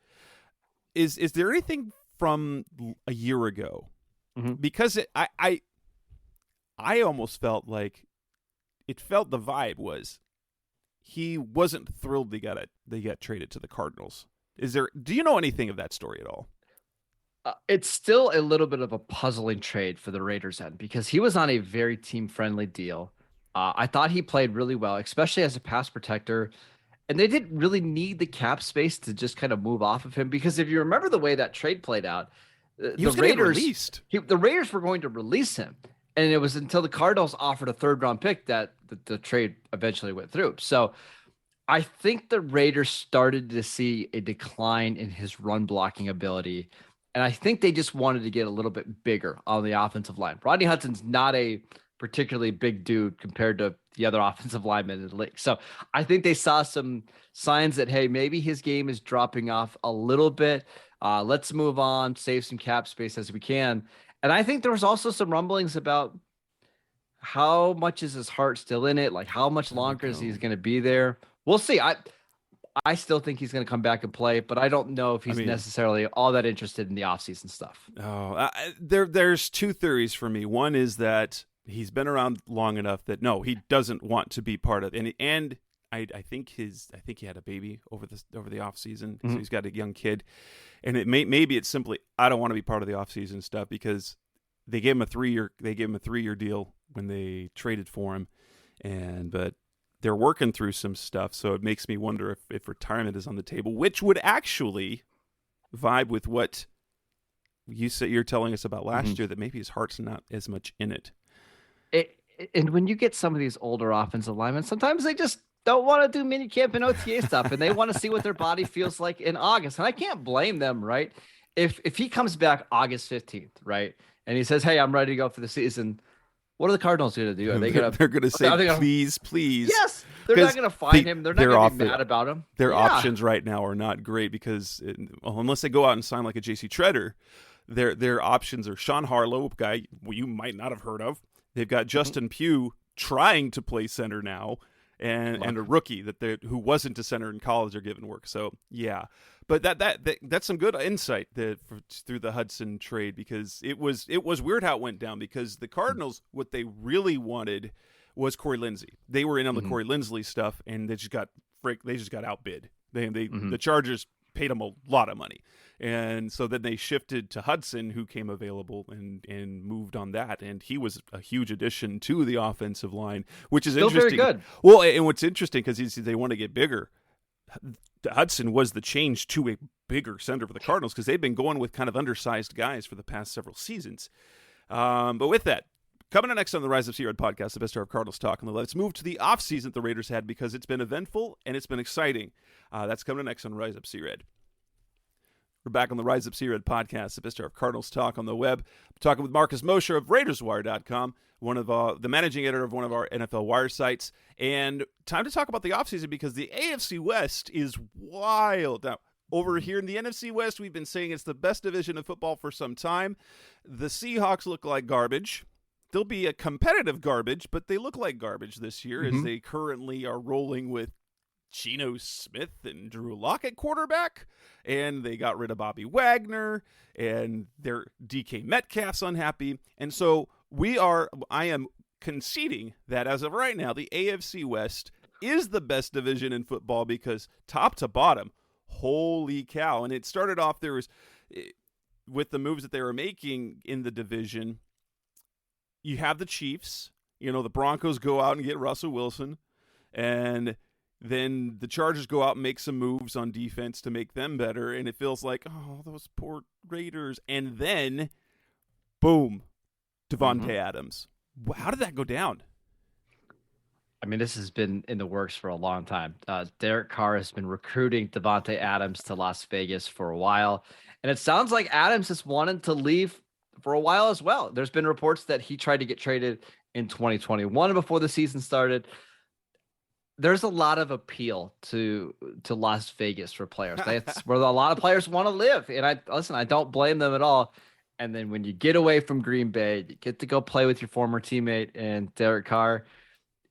Is there anything from a year ago? Mm-hmm. Because I almost felt like the vibe was he wasn't thrilled they got traded to the Cardinals. Do you know anything of that story at all? It's still a little bit of a puzzling trade for the Raiders end because he was on a very team-friendly deal. I thought he played really well, especially as a pass protector. And they didn't really need the cap space to just kind of move off of him because if you remember the way that trade played out, he was going to get released. The Raiders were going to release him. And it was until the Cardinals offered a 3rd-round pick that the trade eventually went through. So I think the Raiders started to see a decline in his run blocking ability. And I think they just wanted to get a little bit bigger on the offensive line. Rodney Hudson's not a particularly big dude compared to the other offensive linemen in the league. So I think they saw some signs that, hey, maybe his game is dropping off a little bit. Let's move on, save some cap space as we can. And I think there was also some rumblings about how much is his heart still in it? Like how much longer is he going to be there? We'll see. I still think he's going to come back and play, but I don't know if he's necessarily all that interested in the offseason stuff. There's two theories for me. One is that he's been around long enough that no, he doesn't want to be part of it. And I think he had a baby over the off season, so he's got a young kid, and maybe it's simply I don't want to be part of the off season stuff because they gave him a 3-year deal when they traded for him, but they're working through some stuff, so it makes me wonder if retirement is on the table, which would actually vibe with what you're telling us about last year, that maybe his heart's not as much in it. And when you get some of these older offensive linemen, sometimes they just don't want to do mini camp and OTA stuff, and they want to see what their body feels like in August. And I can't blame them, right? If he comes back August 15th, right, and he says, "Hey, I'm ready to go for the season," what are the Cardinals going to do? Are they going to? They're going to say, "Please." Yes, they're not going to find him. They're not going to be mad about him. Their options right now are not great because unless they go out and sign like a J.C. Treader, their options are Sean Harlow, a guy you might not have heard of. They've got Justin Pugh trying to play center now, and a rookie who wasn't a center in college are given work. So yeah, but that's some good insight through the Hudson trade, because it was weird how it went down, because the Cardinals, what they really wanted was Corey Linsley. They were in on the Corey Linsley stuff, and they just got outbid. The Chargers paid them a lot of money, and so then they shifted to Hudson, who came available, and moved on that, and he was a huge addition to the offensive line, which is still interesting. Very good. Well, and what's interesting, because they want to get bigger, Hudson was the change to a bigger center for the Cardinals, because they've been going with kind of undersized guys for the past several seasons. But with that, coming up next on the Rise Up C-Red podcast, the best hour of Cardinals talk. Let's move to the offseason that the Raiders had, because it's been eventful and it's been exciting. That's coming up next on Rise Up C-Red. We're back on the Rise Up C-Red podcast, the best hour of Cardinals talk on the web. I'm talking with Marcus Mosher of RaidersWire.com, one of the managing editor of one of our NFL Wire sites. And time to talk about the offseason, because the AFC West is wild. Now, over here in the NFC West, we've been saying it's the best division of football for some time. The Seahawks look like garbage. They'll be a competitive garbage, but they look like garbage this year, as they currently are rolling with Geno Smith and Drew Lock at quarterback, and they got rid of Bobby Wagner, and their DK Metcalf's unhappy. And so I am conceding that as of right now, the AFC West is the best division in football, because top to bottom, holy cow. And it started off with the moves that they were making in the division. You have the Chiefs, the Broncos go out and get Russell Wilson, and then the Chargers go out and make some moves on defense to make them better, and it feels like, oh, those poor Raiders. And then, boom, Devontae Adams. How did that go down? I mean, this has been in the works for a long time. Derek Carr has been recruiting Devontae Adams to Las Vegas for a while, and it sounds like Adams has wanted to leave for a while as well. There's been reports that he tried to get traded in 2021 before the season started. There's a lot of appeal to Las Vegas for players. That's where a lot of players want to live. And I don't blame them at all. And then when you get away from Green Bay, you get to go play with your former teammate and Derek Carr.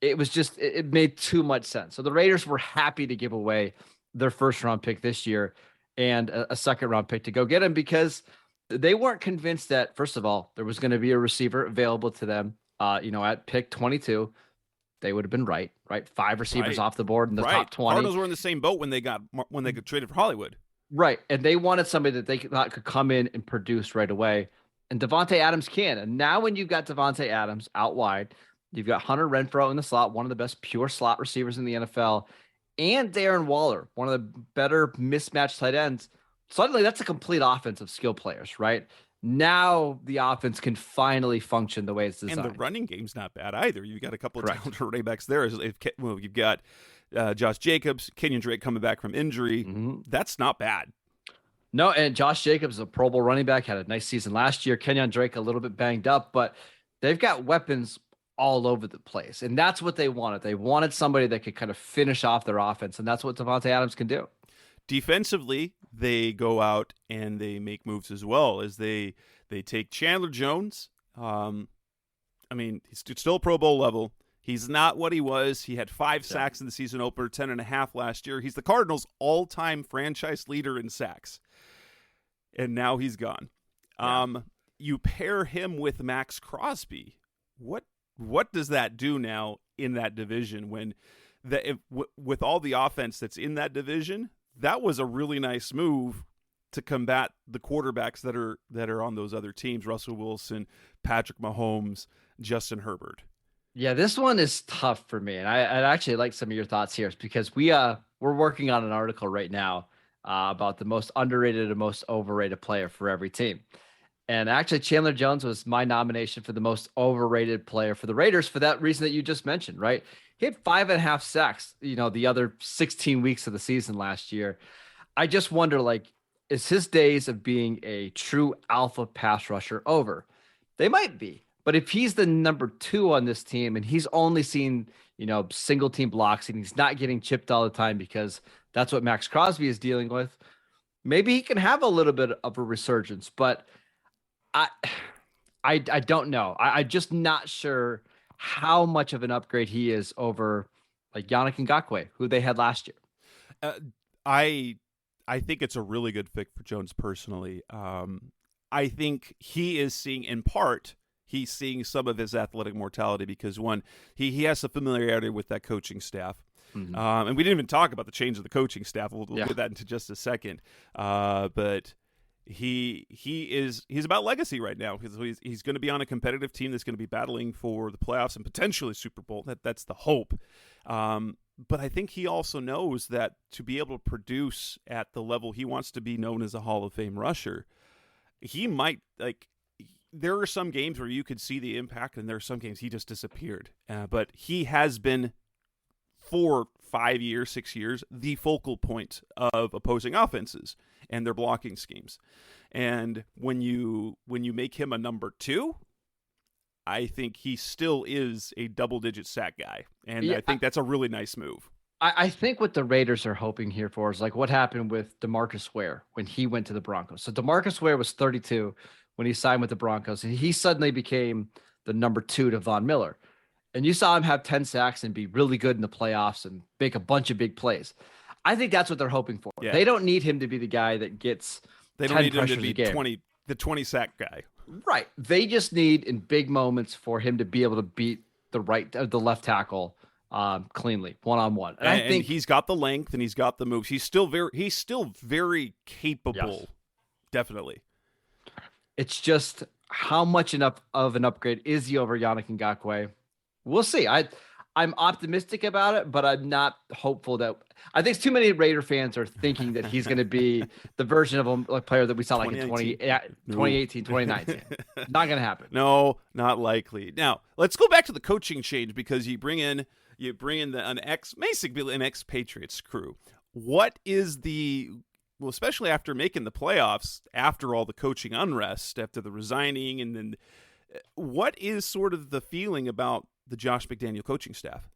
It made too much sense. So the Raiders were happy to give away their first round pick this year and a second round pick to go get him, because they weren't convinced that, first of all, there was going to be a receiver available to them. At pick 22, they would have been right? 5 receivers off the board in the top 20. Cardinals were in the same boat when they got traded for Hollywood. Right, and they wanted somebody that they thought could come in and produce right away, and Devontae Adams can. And now when you've got Devontae Adams out wide, you've got Hunter Renfrow in the slot, one of the best pure slot receivers in the NFL, and Darren Waller, one of the better mismatched tight ends. Suddenly, that's a complete offense of skill players, right? Now the offense can finally function the way it's designed. And the running game's not bad either. You've got a couple of talented running backs there. You've got Josh Jacobs, Kenyon Drake coming back from injury. That's not bad. No, and Josh Jacobs is a Pro Bowl running back, had a nice season last year. Kenyon Drake a little bit banged up, but they've got weapons all over the place. And that's what they wanted. They wanted somebody that could kind of finish off their offense, and that's what Devontae Adams can do. Defensively, they go out and they make moves as well, as they take Chandler Jones. He's still Pro Bowl level. He's not what he was. He had 5 sacks in the season opener, 10.5 last year. He's the Cardinals' all-time franchise leader in sacks. And now he's gone. Yeah. You pair him with Max Crosby. What does that do now in that division when with all the offense that's in that division? That was a really nice move to combat the quarterbacks that are on those other teams, Russell Wilson, Patrick Mahomes, Justin Herbert. Yeah, this one is tough for me. And I'd actually like some of your thoughts here because we're working on an article right now about the most underrated and most overrated player for every team. And actually, Chandler Jones was my nomination for the most overrated player for the Raiders for that reason that you just mentioned, right? He had 5.5 sacks, the other 16 weeks of the season last year. I just wonder, is his days of being a true alpha pass rusher over? They might be. But if he's the number 2 on this team and he's only seen, single team blocks and he's not getting chipped all the time because that's what Max Crosby is dealing with, maybe he can have a little bit of a resurgence. But I don't know. I'm just not sure how much of an upgrade he is over like Yannick Ngakoue, who they had last year. I think it's a really good fit for Jones personally. I think he is seeing, in part, he's seeing some of his athletic mortality because, one, he has some familiarity with that coaching staff. Mm-hmm. And we didn't even talk about the change of the coaching staff. We'll get that into just a second. But he's about legacy right now. He's going to be on a competitive team that's going to be battling for the playoffs and potentially Super Bowl. That's the hope. But I think he also knows that to be able to produce at the level he wants to be known as a Hall of Fame rusher, he might there are some games where you could see the impact, and there are some games he just disappeared. But he has been 4, 5 years, 6 years, the focal point of opposing offenses and their blocking schemes. And when you make him a number 2, I think he still is a double-digit sack guy. And I think that's a really nice move. I think what the Raiders are hoping here for is like what happened with DeMarcus Ware when he went to the Broncos. So DeMarcus Ware was 32 when he signed with the Broncos, and he suddenly became the number 2 to Von Miller. And you saw him have 10 sacks and be really good in the playoffs and make a bunch of big plays. I think that's what they're hoping for. Yeah. They don't need him to be the guy that gets They don't need him to be the 20 sack guy. Right. They just need in big moments for him to be able to beat the left tackle cleanly, one-on-one. And I think he's got the length and he's got the moves. He's still very capable. Yes. Definitely. It's just how much enough of an upgrade is he over Yannick Ngakoue? We'll see. I'm optimistic about it, but I'm not hopeful that I think too many Raider fans are thinking that he's going to be the version of a player that we saw like in 2018, 2019. Not going to happen. No, not likely. Now, let's go back to the coaching change because you bring in an ex-Patriots crew. What is well, especially after making the playoffs, after all the coaching unrest, after the resigning, and then what is sort of the feeling about the Josh McDaniel coaching staff?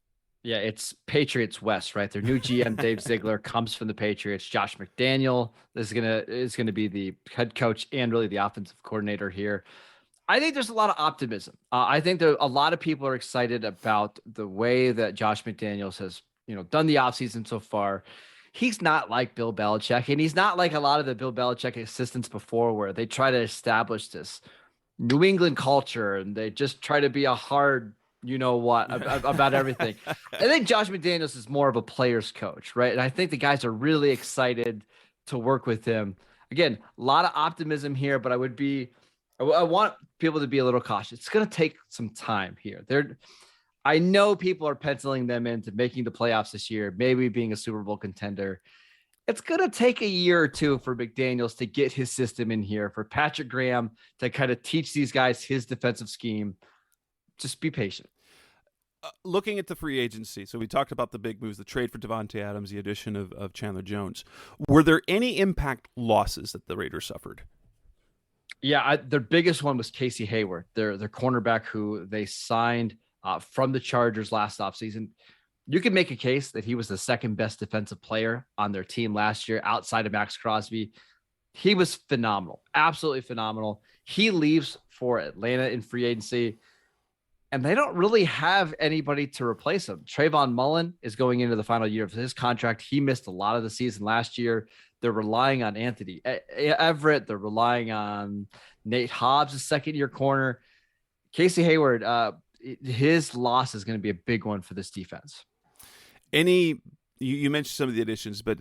Yeah, it's Patriots West, right? Their new GM, Dave Ziegler, comes from the Patriots. Josh McDaniel is gonna be the head coach and really the offensive coordinator here. I think there's a lot of optimism. I think that a lot of people are excited about the way that Josh McDaniels has, done the offseason so far. He's not like Bill Belichick, and he's not like a lot of the Bill Belichick assistants before where they try to establish this New England culture and they just try to be a hard, about everything. I think Josh McDaniels is more of a player's coach, right? And I think the guys are really excited to work with him. Again, a lot of optimism here, but I want people to be a little cautious. It's going to take some time here. I know people are penciling them into making the playoffs this year, maybe being a Super Bowl contender. It's going to take a year or two for McDaniels to get his system in here, for Patrick Graham to kind of teach these guys his defensive scheme. Just be patient. Looking at the free agency, so we talked about the big moves, the trade for Devontae Adams, the addition of Chandler Jones. Were there any impact losses that the Raiders suffered? Yeah, their biggest one was Casey Hayward, their cornerback who they signed from the Chargers last offseason. You can make a case that he was the second best defensive player on their team last year outside of Max Crosby. He was phenomenal, absolutely phenomenal. He leaves for Atlanta in free agency. and they don't really have anybody to replace him. Trayvon Mullen is going into the final year of his contract. He missed a lot of the season last year. They're relying on Anthony Everett. They're relying on Nate Hobbs, a second-year corner. Casey Hayward, his loss is going to be a big one for this defense. You mentioned some of the additions, but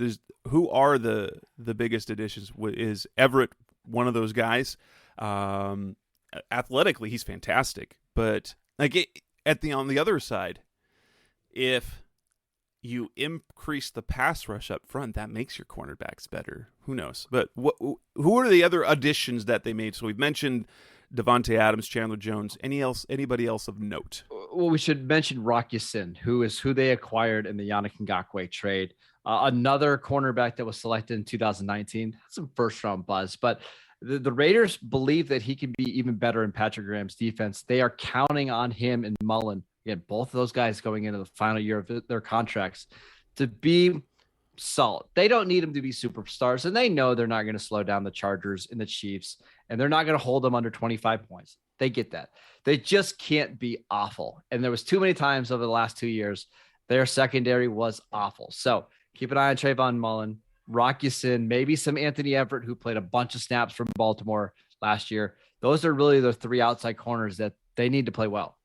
who are the biggest additions? Is Everett one of those guys? Athletically, he's fantastic, but on the other side, if you increase the pass rush up front, that makes your cornerbacks better. Who knows? But who are the other additions that they made? So we've mentioned Devontae Adams, Chandler Jones. Anybody else of note? Well, we should mention Rock Ya-Sin, who they acquired in the Yannick Ngakoue trade. Another cornerback that was selected in 2019. Had some first-round buzz, but the Raiders believe that he can be even better in Patrick Graham's defense. They are counting on him and Mullen. Again, both of those guys going into the final year of their contracts to be solid. They don't need them to be superstars, and they know they're not going to slow down the Chargers and the Chiefs, and they're not going to hold them under 25 points. They get that. They just can't be awful. And there was too many times over the last 2 years, their secondary was awful. So keep an eye on Trayvon Mullen, Rock Ya-Sin, maybe some Anthony Everett, who played a bunch of snaps from Baltimore last year. Those are really the three outside corners that they need to play well.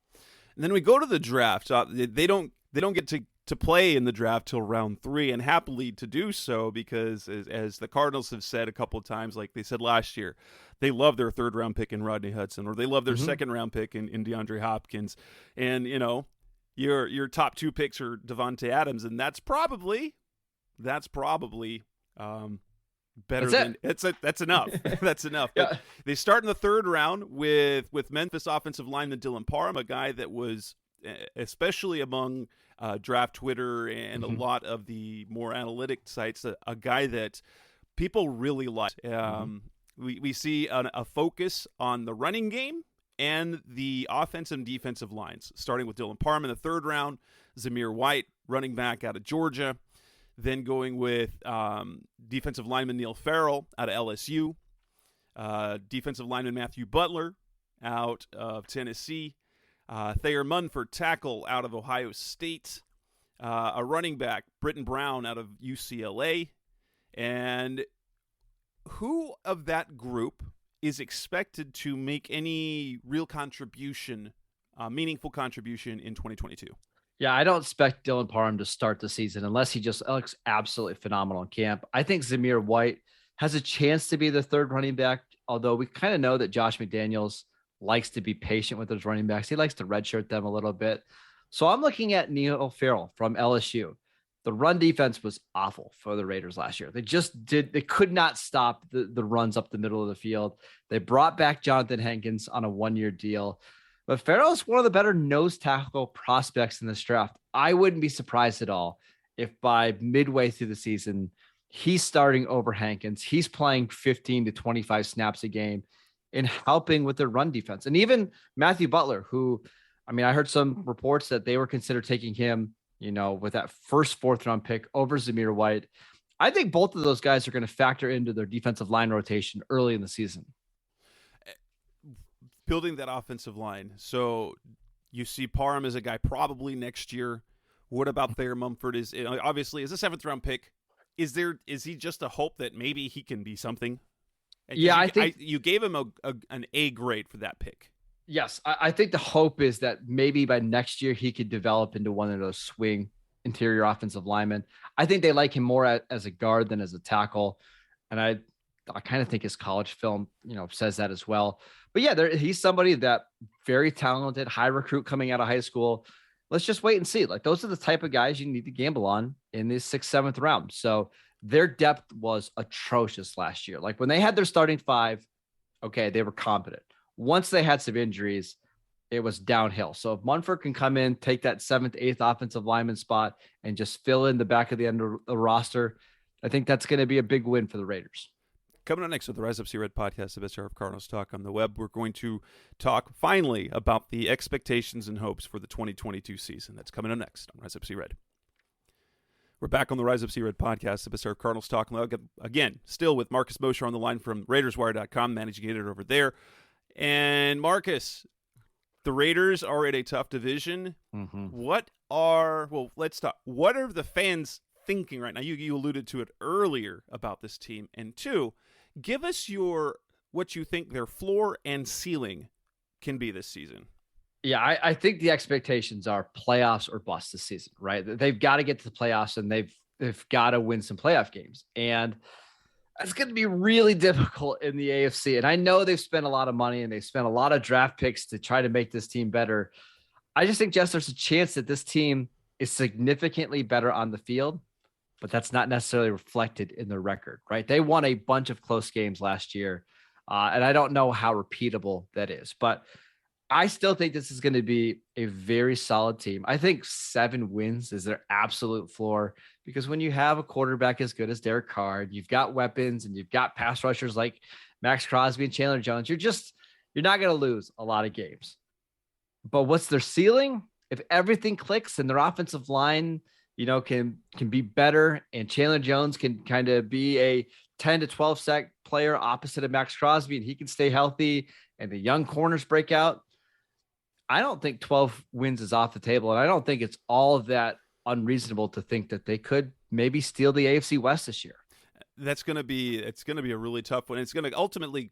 And then we go to the draft. They don't get to play in the draft till round 3, and happily to do so, because as the Cardinals have said a couple of times, like they said last year, they love their 3rd-round pick in Rodney Hudson, or they love their 2nd-round pick in DeAndre Hopkins. And, your top 2 picks are Devontae Adams, and that's probably better than that's enough. That's enough. Yeah. But they start in the 3rd round with Memphis offensive lineman Dylan Parham, a guy that was, especially among draft Twitter and a lot of the more analytic sites, a guy that people really like. We see a focus on the running game and the offensive and defensive lines, starting with Dylan Parham in the 3rd round, Zamir White, running back out of Georgia, then going with defensive lineman Neil Farrell out of LSU, defensive lineman Matthew Butler out of Tennessee, Thayer Munford, tackle out of Ohio State, a running back, Britton Brown out of UCLA. And who of that group is expected to make any real contribution, meaningful contribution in 2022? Yeah, I don't expect Dylan Parham to start the season unless he just looks absolutely phenomenal in camp. I think Zamir White has a chance to be the 3rd running back, although we kind of know that Josh McDaniels likes to be patient with his running backs. He likes to redshirt them a little bit. So I'm looking at Neil Farrell from LSU. The run defense was awful for the Raiders last year. They could not stop the runs up the middle of the field. They brought back Jonathan Hankins on a 1-year deal. But Farrell's one of the better nose tackle prospects in this draft. I wouldn't be surprised at all if by midway through the season, he's starting over Hankins. He's playing 15 to 25 snaps a game and helping with their run defense. And even Matthew Butler, who, I heard some reports that they were considered taking him, with that first 4th-round pick over Zamir White. I think both of those guys are going to factor into their defensive line rotation early in the season. Building that offensive line. So you see Parham as a guy probably next year. What about Thayer Mumford? Obviously is a 7th-round pick. Is he just a hope that maybe he can be something? Yeah, I think you gave him an A grade for that pick. Yes, I think the hope is that maybe by next year he could develop into one of those swing interior offensive linemen. I think they like him more as a guard than as a tackle, and I kind of think his college film, says that as well. But yeah, he's somebody that very talented, high recruit coming out of high school. Let's just wait and see. Like, those are the type of guys you need to gamble on in the 6th, 7th round. So their depth was atrocious last year. Like, when they had their starting 5, okay, they were competent. Once they had some injuries, it was downhill. So if Munford can come in, take that 7th, 8th offensive lineman spot and just fill in the back of the end of the roster, I think that's going to be a big win for the Raiders. Coming up next with the Rise Up See Red podcast, the best hour of Cardinals talk on the web, we're going to talk finally about the expectations and hopes for the 2022 season. That's coming up next on Rise Up See Red. We're back on the Rise Up See Red podcast, the best hour of Cardinals talk on the web. Again, still with Marcus Mosher on the line from RaidersWire.com, managing editor over there. And Marcus, The Raiders are in a tough division. Mm-hmm. Let's stop. What are the fans thinking right now? You alluded to it earlier about this team. And two, give us what you think their floor and ceiling can be this season. Yeah, I think the expectations are playoffs or bust this season, right? They've got to get to the playoffs and they've got to win some playoff games. And it's going to be really difficult in the AFC. And I know they've spent a lot of money and they've spent a lot of draft picks to try to make this team better. I just think, Jess, there's a chance that this team is significantly better on the field, but that's not necessarily reflected in their record, right? They won a bunch of close games last year. And I don't know how repeatable that is, but I still think this is going to be a very solid team. I think 7 wins is their absolute floor, because when you have a quarterback as good as Derek Carr, you've got weapons and you've got pass rushers like Max Crosby and Chandler Jones, you're not going to lose a lot of games. But what's their ceiling? If everything clicks and their offensive line, can be better, and Chandler Jones can kind of be a 10 to 12 sack player opposite of Max Crosby, and he can stay healthy and the young corners break out, I don't think 12 wins is off the table. And I don't think it's all of that unreasonable to think that they could maybe steal the AFC West this year. It's going to be a really tough one. It's going to ultimately,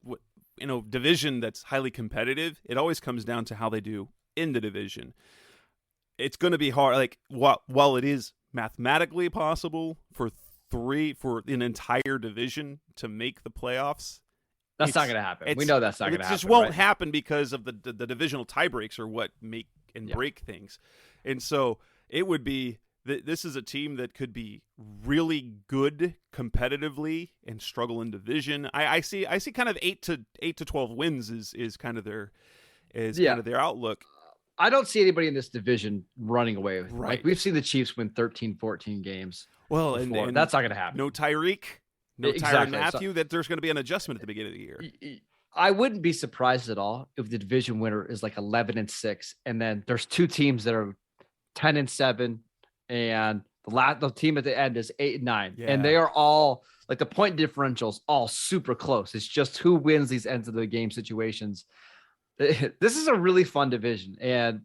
division that's highly competitive. It always comes down to how they do in the division. It's going to be hard. Like while it is mathematically possible for an entire division to make the playoffs, that's not going to happen. We know that's not going to happen. It just won't happen because of the divisional tie breaks are what make and break things. And so it would be, this is a team that could be really good competitively and struggle in division. I see kind of 8 to 12 wins is kind of their kind of their outlook. I don't see anybody in this division running away with it. Right. Like, we've seen the Chiefs win 13, 14 games. Well, and and that's not going to happen. No Tyreek. No, exactly. Tyrann Mathieu, that there's going to be an adjustment at the beginning of the year. I wouldn't be surprised at all if the division winner is like 11-6, and then there's 2 teams that are 10-7, and the team at the end is 8-9, and they are all like, the point differentials all super close. It's just who wins these ends of the game situations. This is a really fun division, and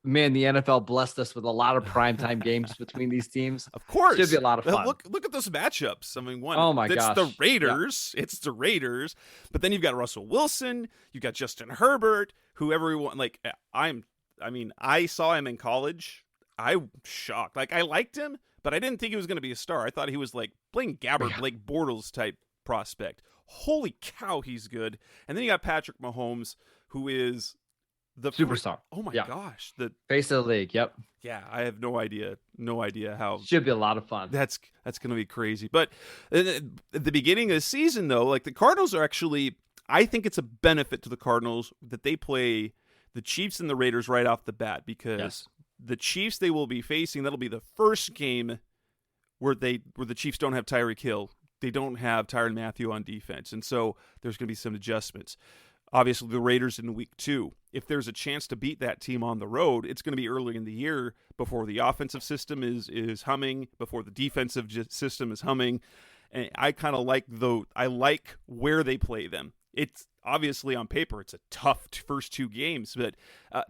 man, the NFL blessed us with a lot of primetime games between these teams. Of course. Should be a lot of fun. Look at those matchups. I mean, gosh. The Raiders. Yeah. It's the Raiders. But then you've got Russell Wilson. You've got Justin Herbert, who everyone, like, I saw him in college. I'm shocked. Like, I liked him, but I didn't think he was going to be a star. I thought he was like Blaine Gabbert, Blake Bortles type prospect. Holy cow, he's good. And then you got Patrick Mahomes, who is the superstar. Oh my gosh, the face of the league. Yep. Yeah, I have no idea how. Should be a lot of fun. That's going to be crazy. But at the beginning of the season, though, like, the Cardinals are actually, I think it's a benefit to the Cardinals that they play the Chiefs and the Raiders right off the bat, because the Chiefs they will be facing, that'll be the first game where the Chiefs don't have Tyreek Hill. They don't have Tyrann Mathieu on defense, and so there's going to be some adjustments. Obviously, the Raiders in week 2. If there's a chance to beat that team on the road, it's going to be early in the year before the offensive system is humming, before the defensive system is humming. And I kind of like where they play them. It's obviously on paper, it's a tough first 2 games. But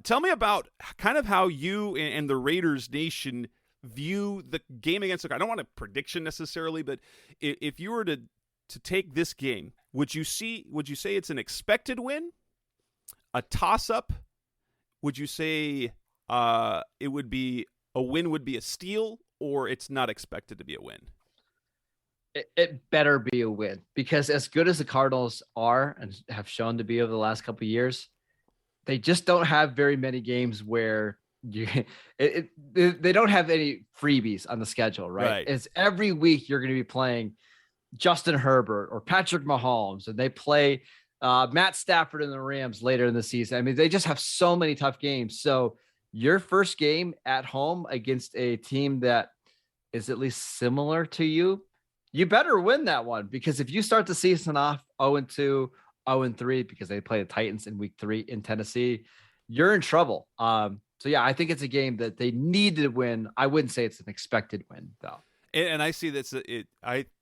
tell me about kind of how you and the Raiders Nation view the game against the. I don't want a prediction necessarily, but if you were to take this game, would you say it's an expected win, a toss-up? Would you say it would be a win would be a steal, or it's not expected to be a win? It better be a win, because as good as the Cardinals are and have shown to be over the last couple of years, they just don't have very many games where they don't have any freebies on the schedule, right? It's every week you're going to be playing Justin Herbert or Patrick Mahomes, and they play Matt Stafford and the Rams later in the season. I mean, they just have so many tough games. So your first game at home against a team that is at least similar to you, you better win that one, because if you start the season off 0-2, 0-3, because they play the Titans in week 3 in Tennessee, you're in trouble. So yeah, I think it's a game that they need to win. I wouldn't say it's an expected win, though. And I see that's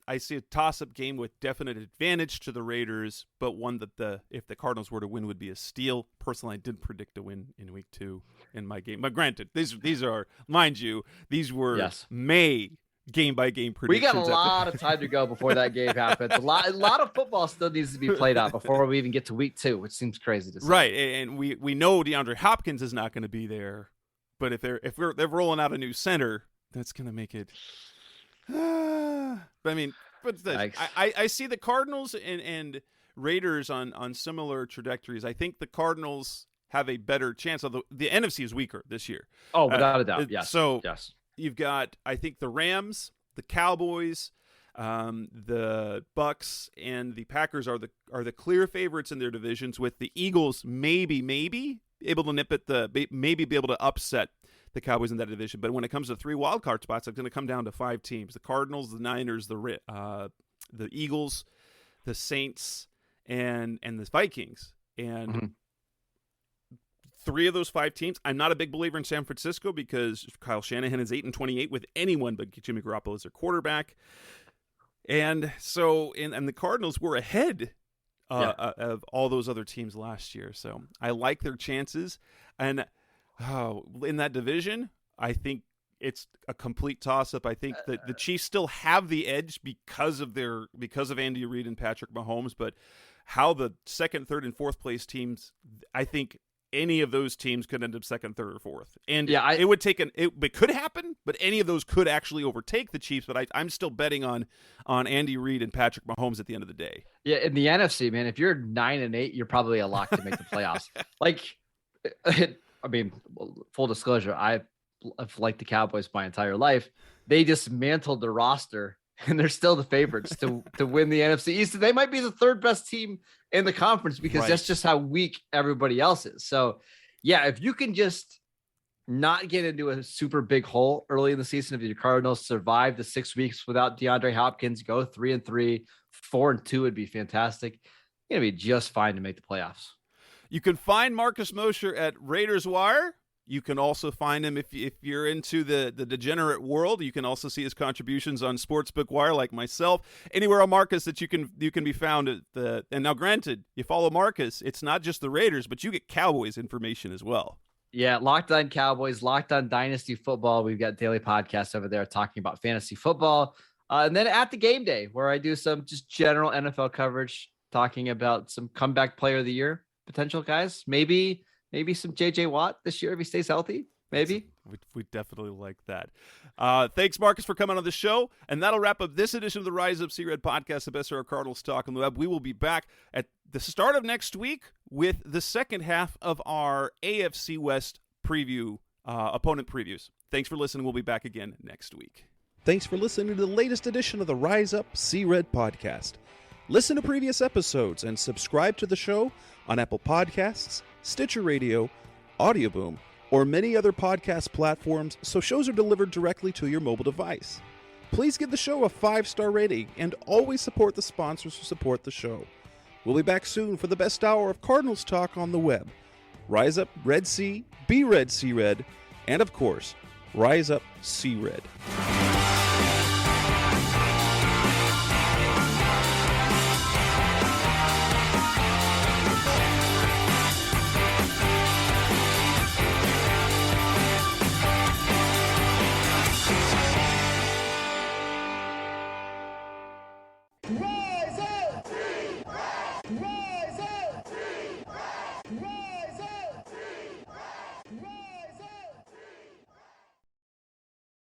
I see a toss-up game with definite advantage to the Raiders, but one that if the Cardinals were to win would be a steal. Personally, I did predict a win in Week 2 in my game. But granted, these are, mind you, these were May game-by-game predictions. We got a lot of time to go before that game happens. A lot of football still needs to be played out before we even get to Week 2, which seems crazy to say. Right, and we know DeAndre Hopkins is not going to be there, but if they're rolling out a new center, that's going to make it. But I mean, I see the Cardinals and Raiders on similar trajectories. I think the Cardinals have a better chance, although the NFC is weaker this year. Oh, without a doubt, yes. So yes. You've got, I think, the Rams, the Cowboys, the Bucks, and the Packers are the clear favorites in their divisions, with the Eagles maybe able to nip at maybe be able to upset the Cowboys in that division. But when it comes to 3 wildcard spots, it's going to come down to 5 teams: the Cardinals, the Niners, the Eagles, the Saints, and the Vikings. And 3 of those 5 teams, I'm not a big believer in San Francisco because Kyle Shanahan is 8-28 with anyone but Jimmy Garoppolo as their quarterback. And so, and the Cardinals were ahead of all those other teams last year. So I like their chances. And in that division, I think it's a complete toss-up. I think that the Chiefs still have the edge because of Andy Reid and Patrick Mahomes. But how the second, third, and fourth place teams, I think any of those teams could end up second, third, or fourth. And it would take it could happen, but any of those could actually overtake the Chiefs. But I'm still betting on Andy Reid and Patrick Mahomes at the end of the day. Yeah, in the NFC, man, if you're 9-8, you're probably a lock to make the playoffs. I mean, full disclosure, I've liked the Cowboys my entire life. They dismantled the roster, and they're still the favorites to win the NFC East. They might be the 3rd best team in the conference because that's just how weak everybody else is. So, yeah, if you can just not get into a super big hole early in the season, if your Cardinals survive the 6 weeks without DeAndre Hopkins, go 3-3, 4-2 would be fantastic. You're going to be just fine to make the playoffs. You can find Marcus Mosher at Raiders Wire. You can also find him if you're into the degenerate world. You can also see his contributions on Sportsbook Wire, like myself. Anywhere on Marcus that you can be found at the. And now, granted, you follow Marcus, it's not just the Raiders, but you get Cowboys information as well. Yeah, Locked On Cowboys, Locked On Dynasty Football. We've got daily podcasts over there talking about fantasy football, and then at the game day where I do some just general NFL coverage, talking about some comeback player of the year potential guys. Maybe some JJ Watt this year if he stays healthy. Maybe. We definitely like that. Thanks, Marcus, for coming on the show. And that'll wrap up this edition of the Rise Up Sea Red podcast, the best of our Cardinals talk on the web. We will be back at the start of next week with the second half of our AFC West preview, opponent previews. Thanks for listening. We'll be back again next week. Thanks for listening to the latest edition of the Rise Up Sea Red podcast. Listen to previous episodes and subscribe to the show on Apple Podcasts, Stitcher Radio, Audioboom, or many other podcast platforms so shows are delivered directly to your mobile device. Please give the show a 5-star rating and always support the sponsors who support the show. We'll be back soon for the best hour of Cardinals talk on the web. Rise up, Red Sea, be Red Sea Red, and of course, Rise Up Sea Red. Roll!